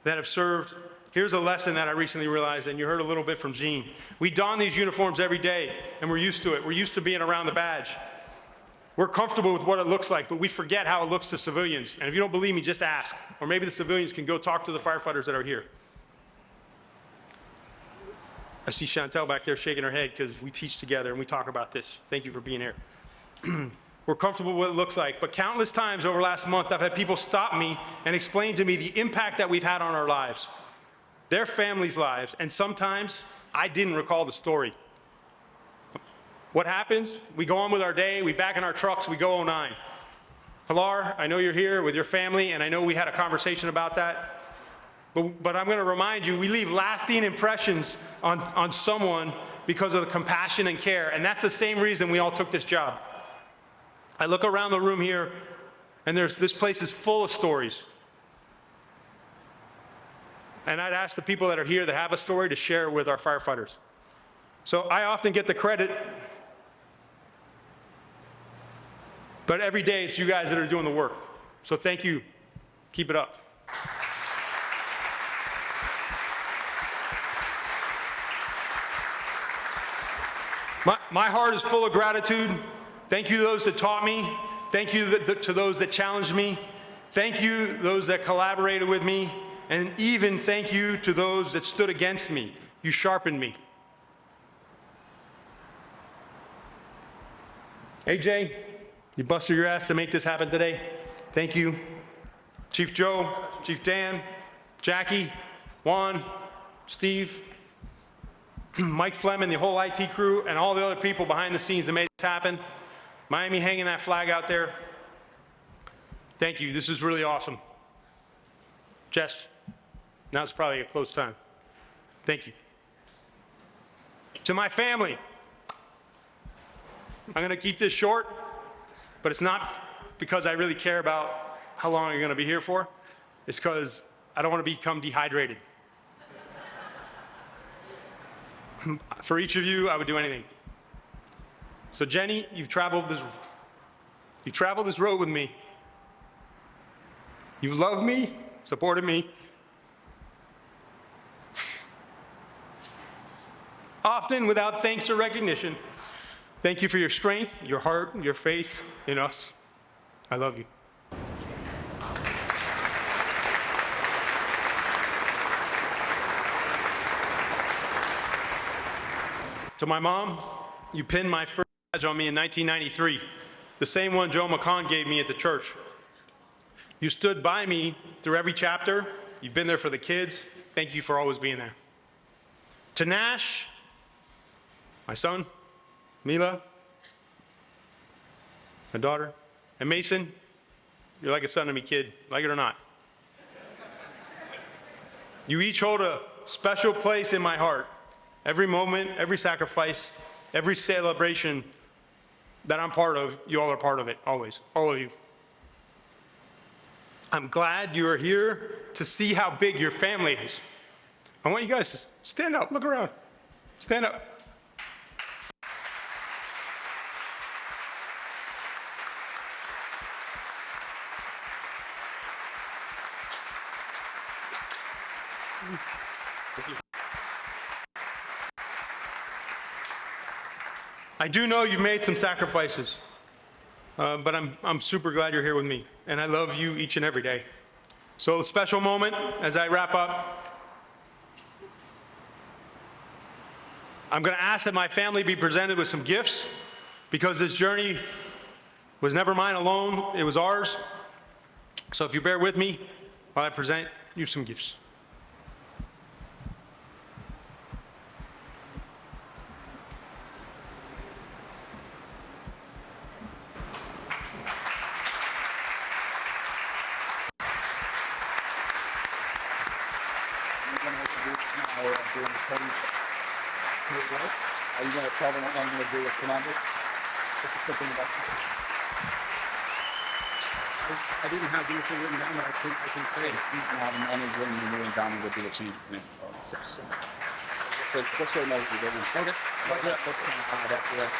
that have served, here's a lesson that I recently realized, and you heard a little bit from Gene. We don these uniforms every day, and we're used to it. We're used to being around the badge. We're comfortable with what it looks like, but we forget how it looks to civilians. And if you don't believe me, just ask. Or maybe the civilians can go talk to the firefighters that are here. I see Chantel back there shaking her head because we teach together and we talk about this. Thank you for being here. We're comfortable with what it looks like, but countless times over last month, I've had people stop me and explain to me the impact that we've had on our lives, their families' lives, and sometimes I didn't recall the story. What happens? We go on with our day, we back in our trucks, we go 09. Pilar, I know you're here with your family, and I know we had a conversation about that. But I'm going to remind you, we leave lasting impressions on someone because of the compassion and care, and that's the same reason we all took this job. I look around the room here, and this place is full of stories. And I'd ask the people that are here that have a story to share with our firefighters. So I often get the credit, but every day it's you guys that are doing the work. So thank you. Keep it up. My heart is full of gratitude. Thank you to those that taught me. Thank you to those that challenged me. Thank you those that collaborated with me. And even thank you to those that stood against me. You sharpened me. AJ, you busted your ass to make this happen today. Thank you. Chief Joe, Chief Dan, Jackie, Juan, Steve, Mike Fleming, the whole IT crew, and all the other people behind the scenes that made this happen. Miami hanging that flag out there. Thank you. This is really awesome. Jess, now it's probably a close time. Thank you. To my family, I'm going to keep this short, but it's not because I really care about how long you're going to be here for. It's because I don't want to become dehydrated. For each of you, I would do anything. So Jenny, you've traveled this road with me. You've loved me, supported me. Often without thanks or recognition. Thank you for your strength, your heart, your faith in us. I love you. To my mom, you pinned my first badge on me in 1993, the same one Joe McCon gave me at the church. You stood by me through every chapter. You've been there for the kids. Thank you for always being there. To Nash, my son, Mila, my daughter, and Mason, you're like a son to me, kid, like it or not. You each hold a special place in my heart. Every moment, every sacrifice, every celebration that I'm part of, you all are part of it, always, all of you. I'm glad you are here to see how big your family is. I want you guys to stand up, look around, stand up. I do know you've made some sacrifices, but I'm super glad you're here with me, and I love you each and every day. So a special moment as I wrap up. I'm going to ask that my family be presented with some gifts, because this journey was never mine alone, it was ours. So if you bear with me while I present you some gifts. Are you going to tell them what I'm going to do with Columbus? I didn't have anything written down, but I can say it. You can have money written and written down and would be a change. So what's their note you're doing? Okay. Let's kind of hide up there.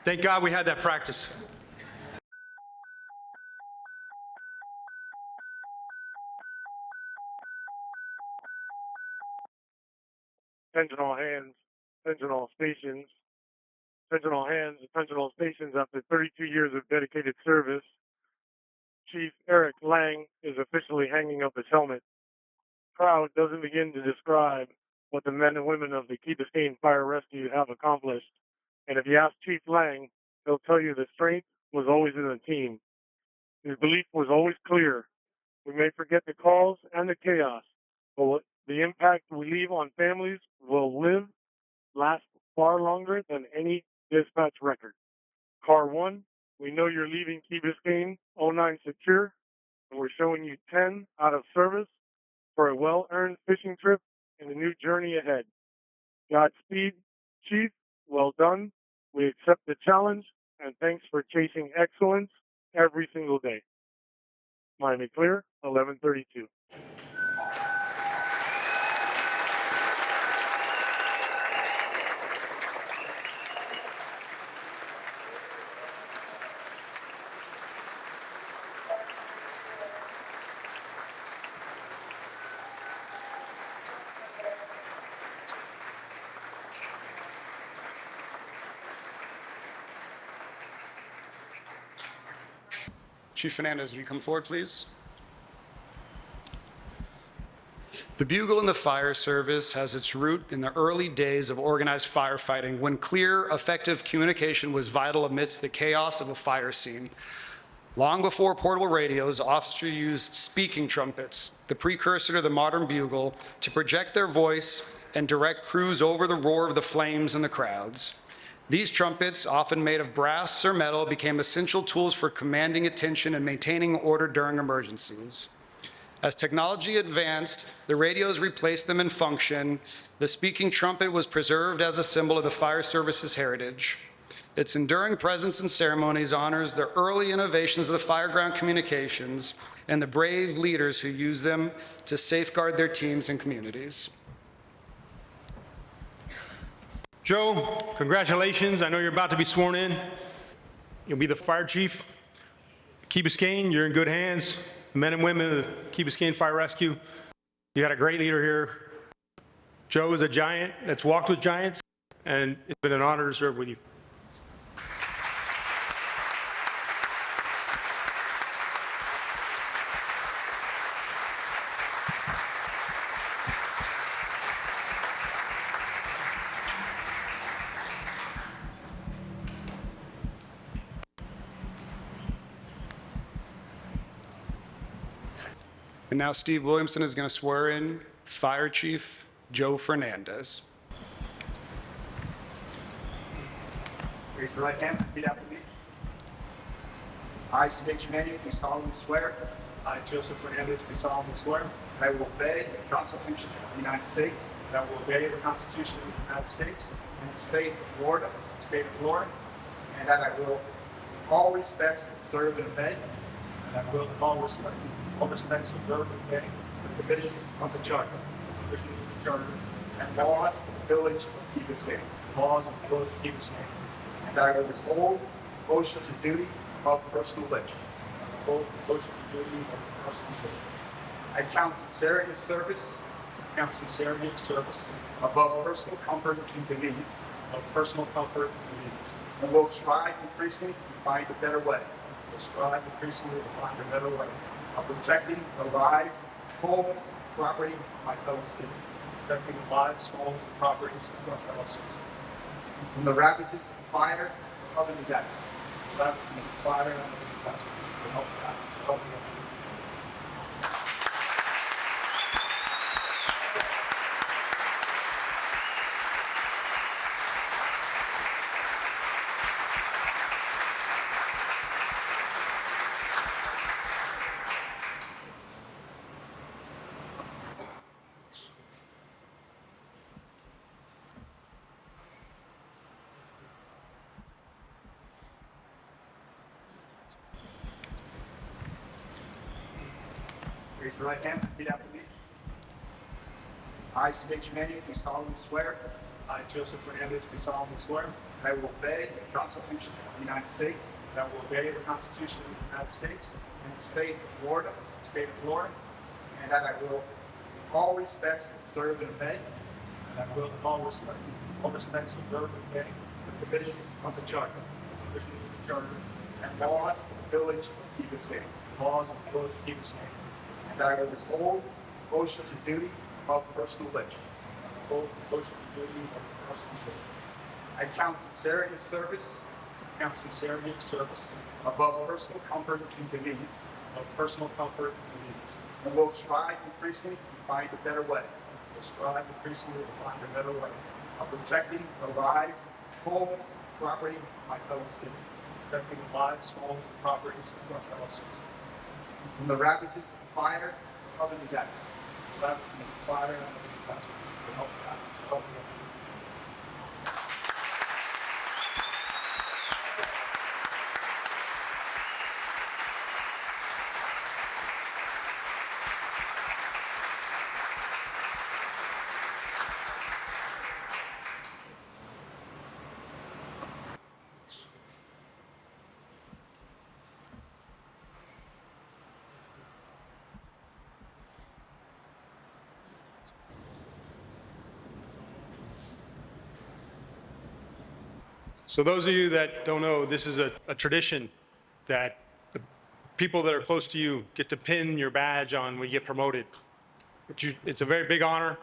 Thank God we had that practice. Pension all hands, pension all stations. Pension all hands, pension all stations. After 32 years of dedicated service, Chief Eric Lang is officially hanging up his helmet. Crowd doesn't begin to describe what the men and women of the Key Biscayne Fire Rescue have accomplished. And if you ask Chief Lang, he'll tell you the strength was always in the team. His belief was always clear. We may forget the calls and the chaos, but the impact we leave on families will last far longer than any dispatch record. Car 1, we know you're leaving Key Biscayne 09 secure, and we're showing you 10 out of service for a well-earned fishing trip and a new journey ahead. Godspeed, Chief. Well done. We accept the challenge, and thanks for chasing excellence every single day. Miami Clear, 1132. Chief Fernandez, would you come forward, please? The bugle in the fire service has its root in the early days of organized firefighting, when clear, effective communication was vital amidst the chaos of a fire scene. Long before portable radios, officers used speaking trumpets, the precursor to the modern bugle, to project their voice and direct crews over the roar of the flames and the crowds. These trumpets, often made of brass or metal, became essential tools for commanding attention and maintaining order during emergencies. As technology advanced, the radios replaced them in function. The speaking trumpet was preserved as a symbol of the fire service's heritage. Its enduring presence in ceremonies honors the early innovations of the fireground communications and the brave leaders who use them to safeguard their teams and communities. Joe, congratulations. I know you're about to be sworn in. You'll be the fire chief. Key Biscayne, you're in good hands. The men and women of the Key Biscayne Fire Rescue. You got a great leader here. Joe is a giant that's walked with giants, and it's been an honor to serve with you. And now Steve Williamson is going to swear in Fire Chief Joe Fernandez. Raise your right hand, repeat after me. I state your name, do solemnly swear. I, Joseph Fernandez, do solemnly swear That I will obey the Constitution of the United States that I will obey the Constitution of the United States and the state of Florida, the state of Florida, and that I will, in all respects, observe and obey and I will, in all respects, observe and obey the provisions of the Charter the provisions of the Charter and laws of the Village of Key Biscayne, and laws of the Village of Key Biscayne, and that I will withhold motion to duty above personal pleasure. and hold the close duty of personal duty. I count sincerity of service Count sincerity of service above personal comfort and convenience, of personal comfort and convenience. and will strive increasingly to find a better way Will strive increasingly to find a better way of protecting the lives, homes, and property of my fellow citizens protecting the lives, homes, and properties of our fellow citizens. from the ravages of fire and other disasters. That from the fire and other disasters to help me. Raise your right hand, repeat after me. I state your name, do solemnly swear I, Joseph Fernandez, do solemnly swear that I will obey the Constitution of the United States that I will obey the Constitution of the United States and the state of Florida, the state of Florida, and that I will, in all respects, observe and obey and I will, in all respects, observe and obey the provisions of the Charter the provisions of the Charter and laws of the Village of Key Biscayne, and laws of the Village of Key Biscayne, and that I will withhold motion to duty above personal pleasure. and hold the close duty of personal duty. I count sincerity of service Count sincerity of service above personal comfort and convenience, of personal comfort and convenience. and will strive increasingly to find a better way Will strive increasingly to find a better way of protecting the lives, homes, and property of my fellow citizens protecting the lives, homes, and properties of our fellow citizens. from the ravages of fire and other disasters. That from the fire and other disasters to help me. So those of you that don't know, this is a tradition that the people that are close to you get to pin your badge on when you get promoted. It's a very big honor.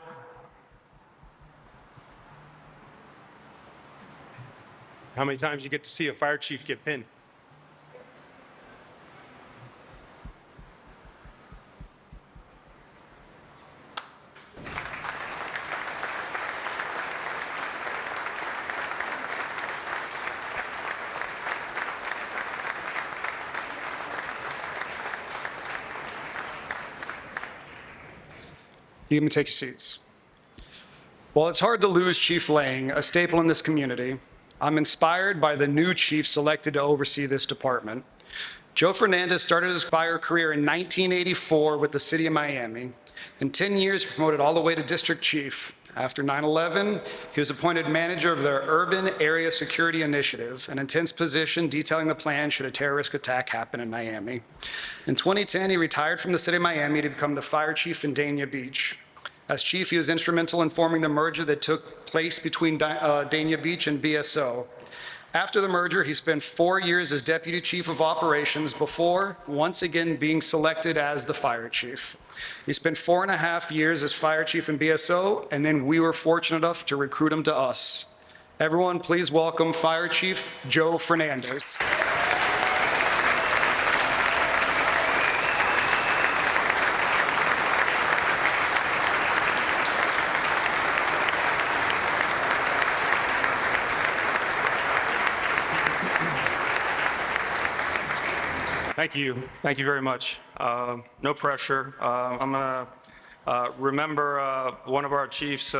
How many times you get to see a fire chief get pinned? You can take your seats. While it's hard to lose Chief Lang, a staple in this community, I'm inspired by the new chief selected to oversee this department. Joe Fernandez started his fire career in 1984 with the City of Miami. In 10 years, promoted all the way to district chief. After 9/11, he was appointed manager of their Urban Area Security Initiative, an intense position detailing the plan should a terrorist attack happen in Miami. In 2010, he retired from the City of Miami to become the fire chief in Dania Beach. As chief, he was instrumental in forming the merger that took place between Dania Beach and BSO. After the merger, he spent 4 years as deputy chief of operations before once again being selected as the fire chief. He spent 4.5 years as fire chief in BSO, and then we were fortunate enough to recruit him to us. Everyone, please welcome Fire Chief Joe Fernandez. Thank you. Thank you very much. No pressure. I'm going to remember one of our chiefs,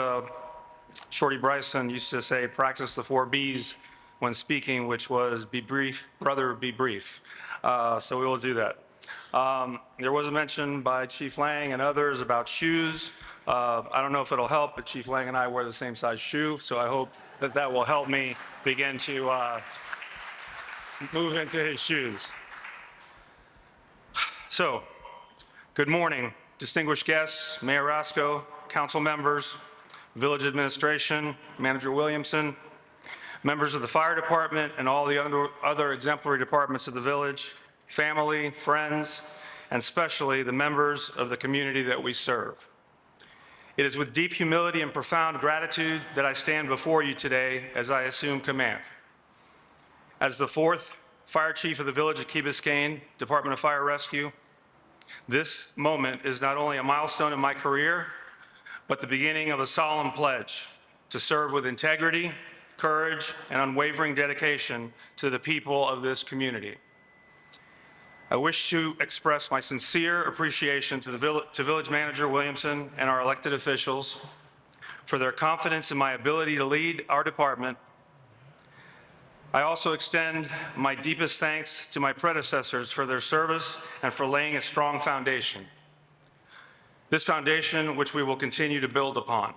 Shorty Bryson, used to say, practice the 4 B's when speaking, which was be brief, brother, be brief. So we will do that. There was a mention by Chief Lang and others about shoes. I don't know if it'll help, but Chief Lang and I wear the same size shoe, so I hope that that will help me begin to move into his shoes. So, good morning, distinguished guests, Mayor Roscoe, council members, village administration, Manager Williamson, members of the fire department and all the other exemplary departments of the village, family, friends, and especially the members of the community that we serve. It is with deep humility and profound gratitude that I stand before you today as I assume command. As the 4th Fire Chief of the Village of Key Biscayne, Department of Fire Rescue, this moment is not only a milestone in my career, but the beginning of a solemn pledge to serve with integrity, courage, and unwavering dedication to the people of this community. I wish to express my sincere appreciation to Village Manager Williamson and our elected officials for their confidence in my ability to lead our department. I also extend my deepest thanks to my predecessors for their service and for laying a strong foundation. This foundation which we will continue to build upon.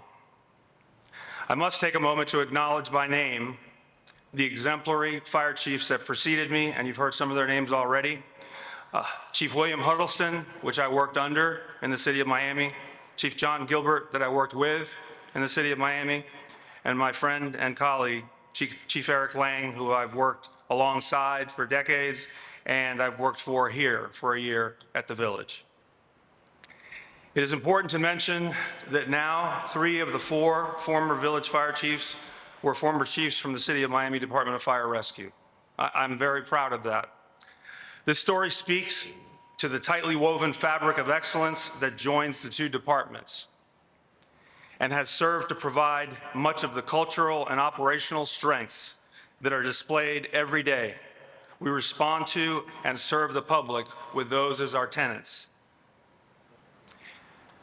I must take a moment to acknowledge by name the exemplary fire chiefs that preceded me, and you've heard some of their names already. Chief William Huddleston, which I worked under in the City of Miami, Chief John Gilbert, that I worked with in the City of Miami, and my friend and colleague, Chief Eric Lang, who I've worked alongside for decades, and I've worked for here for a year at the Village. It is important to mention that now 3 of the 4 former Village Fire Chiefs were former chiefs from the City of Miami Department of Fire Rescue. I'm very proud of that. This story speaks to the tightly woven fabric of excellence that joins the 2 departments and has served to provide much of the cultural and operational strengths that are displayed every day. We respond to and serve the public with those as our tenants.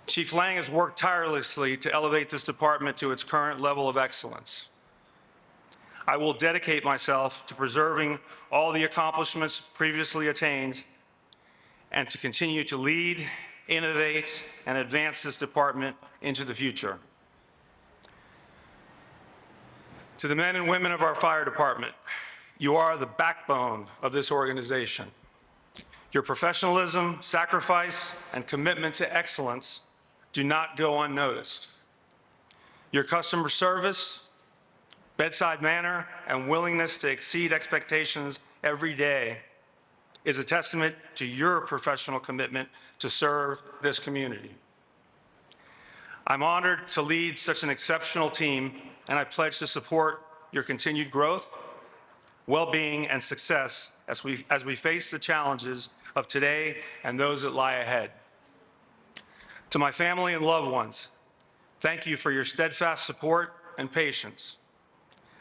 Chief Lang has worked tirelessly to elevate this department to its current level of excellence. I will dedicate myself to preserving all the accomplishments previously attained and to continue to lead, innovate, and advance this department into the future. To the men and women of our fire department, you are the backbone of this organization. Your professionalism, sacrifice, and commitment to excellence do not go unnoticed. Your customer service, bedside manner, and willingness to exceed expectations every day is a testament to your professional commitment to serve this community. I'm honored to lead such an exceptional team, and I pledge to support your continued growth, well-being, and success as we face the challenges of today and those that lie ahead. To my family and loved ones, thank you for your steadfast support and patience.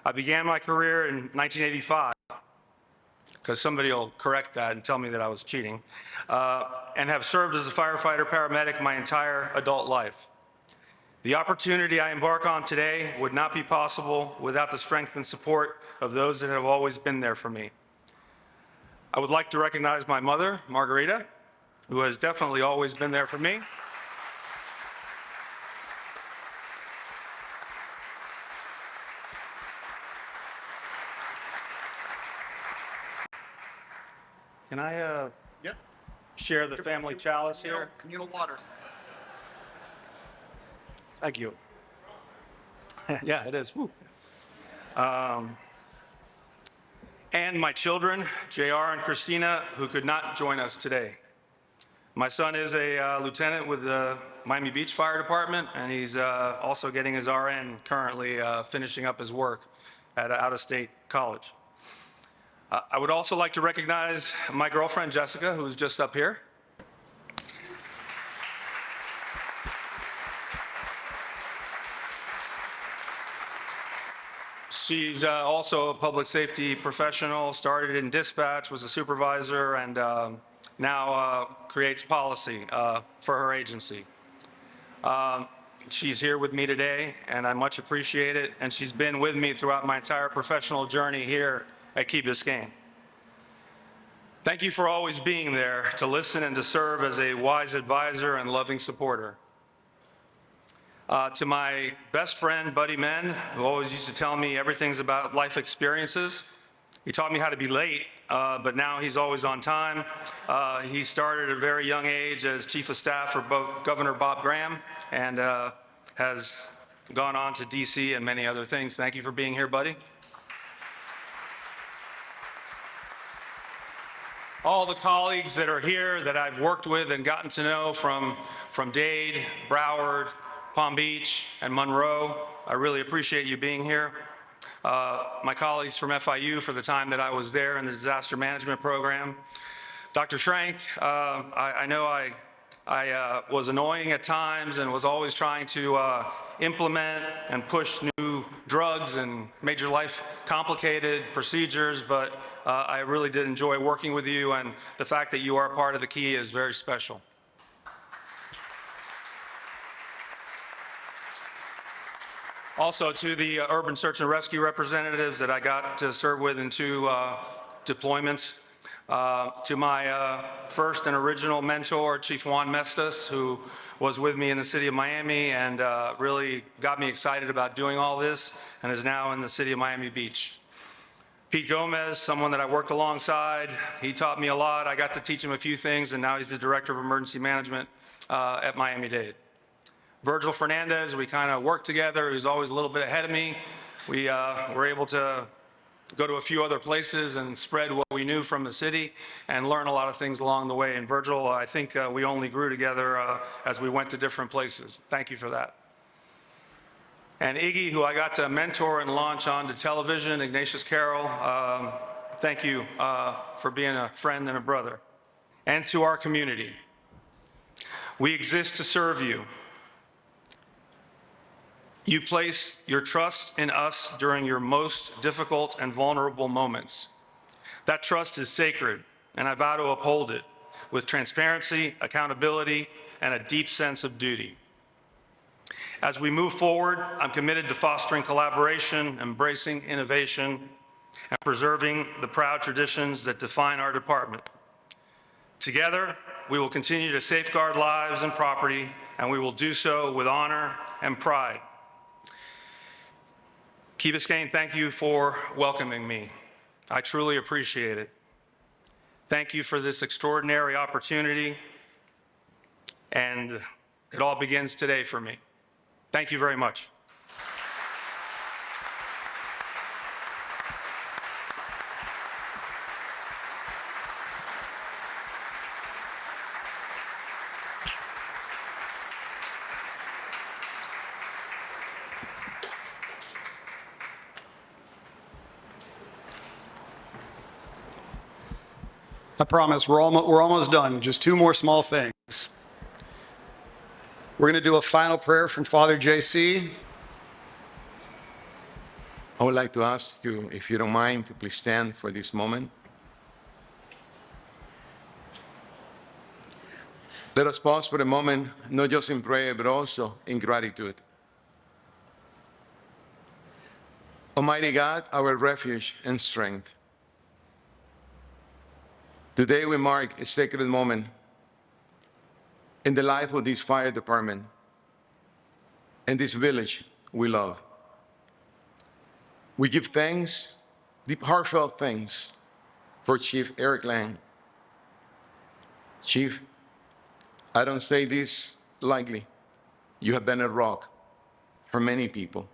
I began my career in 1985, because somebody will correct that and tell me that I was cheating, and have served as a firefighter paramedic my entire adult life. The opportunity I embark on today would not be possible without the strength and support of those that have always been there for me. I would like to recognize my mother, Margarita, who has definitely always been there for me. Can I Yep. share the family chalice here? Communal water. Thank you. Yeah, it is. Woo. And my children, JR and Christina, who could not join us today. My son is a lieutenant with the Miami Beach Fire Department, and he's also getting his RN currently, finishing up his work at an out-of-state college. I would also like to recognize my girlfriend, Jessica, who's just up here. She's also a public safety professional, started in dispatch, was a supervisor, and now creates policy for her agency. She's here with me today, and I much appreciate it, and she's been with me throughout my entire professional journey here at Key Biscayne. Thank you for always being there to listen and to serve as a wise advisor and loving supporter. To my best friend, Buddy Men, who always used to tell me everything's about life experiences. He taught me how to be late, but now he's always on time. He started at a very young age as Chief of Staff for Governor Bob Graham and has gone on to DC and many other things. Thank you for being here, buddy. All the colleagues that are here that I've worked with and gotten to know from Dade, Broward, Palm Beach, and Monroe, I really appreciate you being here. My colleagues from FIU for the time that I was there in the disaster management program. Dr. Schrank, I know I was annoying at times and was always trying to implement and push new drugs and major life complicated procedures, but I really did enjoy working with you, and the fact that you are part of the Key is very special. Also to the urban search and rescue representatives that I got to serve with in 2 deployments. To my first and original mentor, Chief Juan Mestas, who was with me in the city of Miami and really got me excited about doing all this and is now in the city of Miami Beach. Pete Gomez, someone that I worked alongside, he taught me a lot. I got to teach him a few things, and now he's the Director of Emergency Management at Miami-Dade. Virgil Fernandez, we kind of worked together. He was always a little bit ahead of me. We were able to go to a few other places and spread what we knew from the city and learn a lot of things along the way. And Virgil, I think we only grew together as we went to different places. Thank you for that. And Iggy, who I got to mentor and launch onto television, Ignatius Carroll, thank you for being a friend and a brother. And to our community, we exist to serve you. You place your trust in us during your most difficult and vulnerable moments. That trust is sacred, and I vow to uphold it with transparency, accountability, and a deep sense of duty. As we move forward, I'm committed to fostering collaboration, embracing innovation, and preserving the proud traditions that define our department. Together, we will continue to safeguard lives and property, and we will do so with honor and pride. Key Biscayne, thank you for welcoming me. I truly appreciate it. Thank you for this extraordinary opportunity, and it all begins today for me. Thank you very much. I promise, we're almost done. Just 2 more small things. We're going to do a final prayer from Father JC. I would like to ask you, if you don't mind, to please stand for this moment. Let us pause for a moment, not just in prayer, but also in gratitude. Almighty God, our refuge and strength, today we mark a sacred moment in the life of this fire department and this village we love. We give thanks, deep heartfelt thanks, for Chief Eric Lang. Chief, I don't say this lightly. You have been a rock for many people.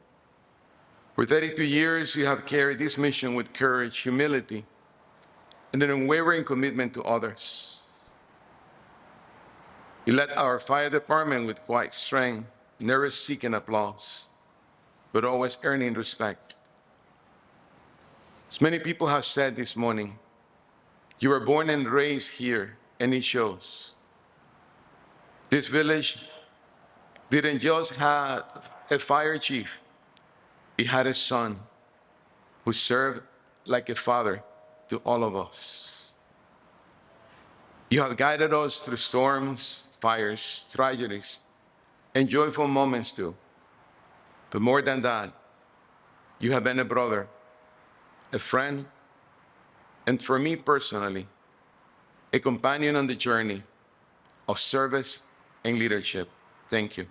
For 32 years, you have carried this mission with courage, humility, and an unwavering commitment to others. You led our fire department with quiet strength, never seeking applause, but always earning respect. As many people have said this morning, you were born and raised here, and it shows. This village didn't just have a fire chief, it had a son who served like a father to all of us. You have guided us through storms, fires, tragedies, and joyful moments too. But more than that, you have been a brother, a friend, and for me personally, a companion on the journey of service and leadership. Thank you.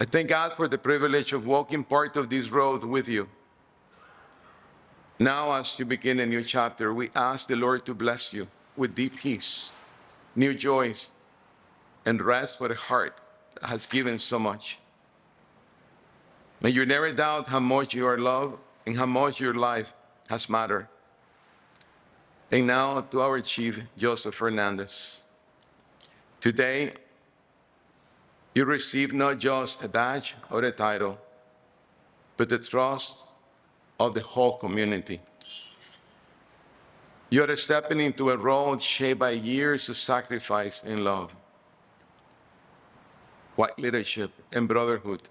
I thank God for the privilege of walking part of this road with you. Now, as you begin a new chapter, we ask the Lord to bless you with deep peace, new joys, and rest for the heart that has given so much. May you never doubt how much you are loved and how much your life has mattered. And now to our Chief, Joseph Fernandez. Today, you receive not just a badge or a title, but the trust of the whole community. You are stepping into a role shaped by years of sacrifice and love, quiet leadership, and brotherhood.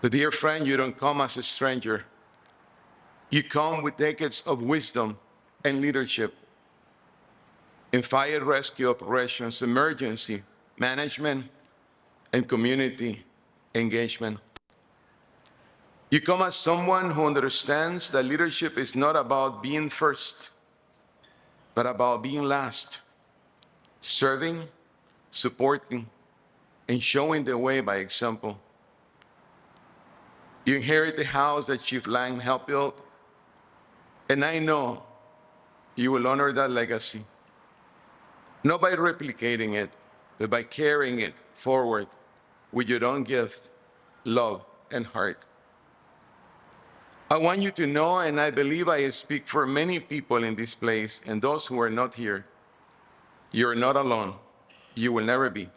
But dear friend, you don't come as a stranger. You come with decades of wisdom and leadership in fire rescue operations, emergency management, and community engagement. You come as someone who understands that leadership is not about being first, but about being last, serving, supporting, and showing the way by example. You inherit the house that Chief Lang helped build, and I know you will honor that legacy, not by replicating it, but by carrying it forward with your own gift, love, and heart. I want you to know, and I believe I speak for many people in this place and those who are not here, you're not alone. You will never be.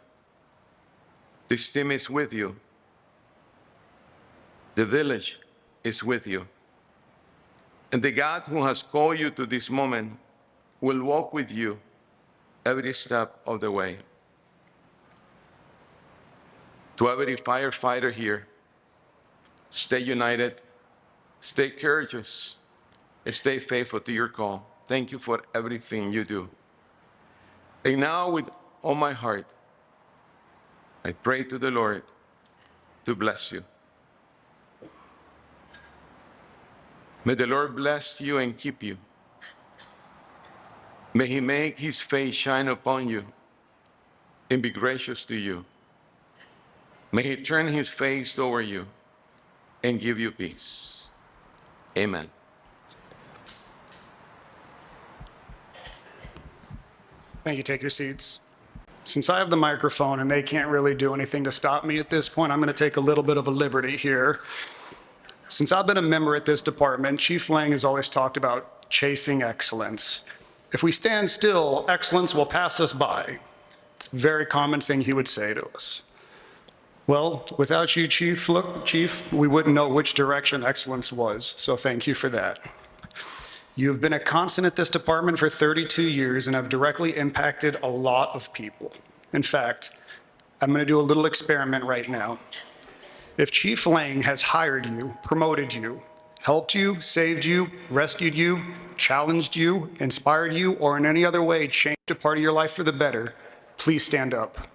This team is with you. The village is with you. And the God who has called you to this moment will walk with you every step of the way. To every firefighter here, stay united, stay courageous, and stay faithful to your call. Thank you for everything you do. And now, with all my heart, I pray to the Lord to bless you. May the Lord bless you and keep you. May He make His face shine upon you and be gracious to you. May He turn His face toward you and give you peace. Amen. Thank you. Take your seats. Since I have the microphone and they can't really do anything to stop me at this point, I'm going to take a little bit of a liberty here. Since I've been a member at this department, Chief Lang has always talked about chasing excellence. If we stand still, excellence will pass us by. It's a very common thing he would say to us. Well, without you, Chief, we wouldn't know which direction excellence was, so thank you for that. You've been a constant at this department for 32 years and have directly impacted a lot of people. In fact, I'm going to do a little experiment right now. If Chief Lang has hired you, promoted you, helped you, saved you, rescued you, challenged you, inspired you, or in any other way changed a part of your life for the better, please stand up.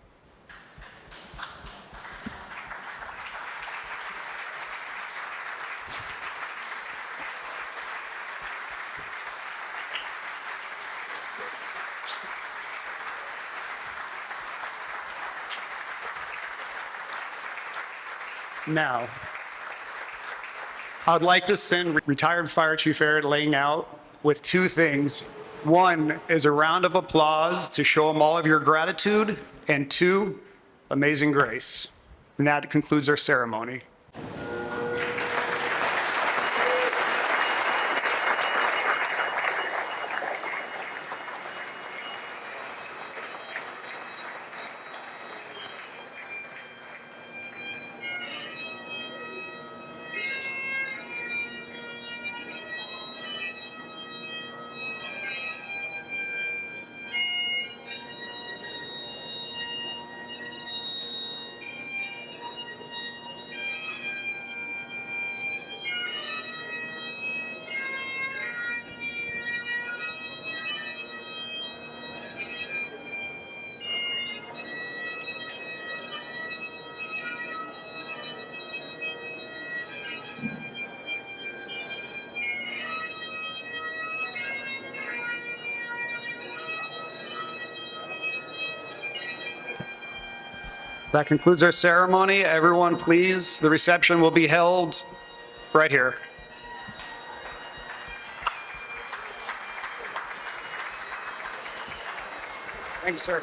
Now, I'd like to send retired Fire Chief Eric Lang out with two things. One is a round of applause to show him all of your gratitude, and two, amazing grace. And that concludes our ceremony. That concludes our ceremony. Everyone, please, the reception will be held right here. Thanks, sir.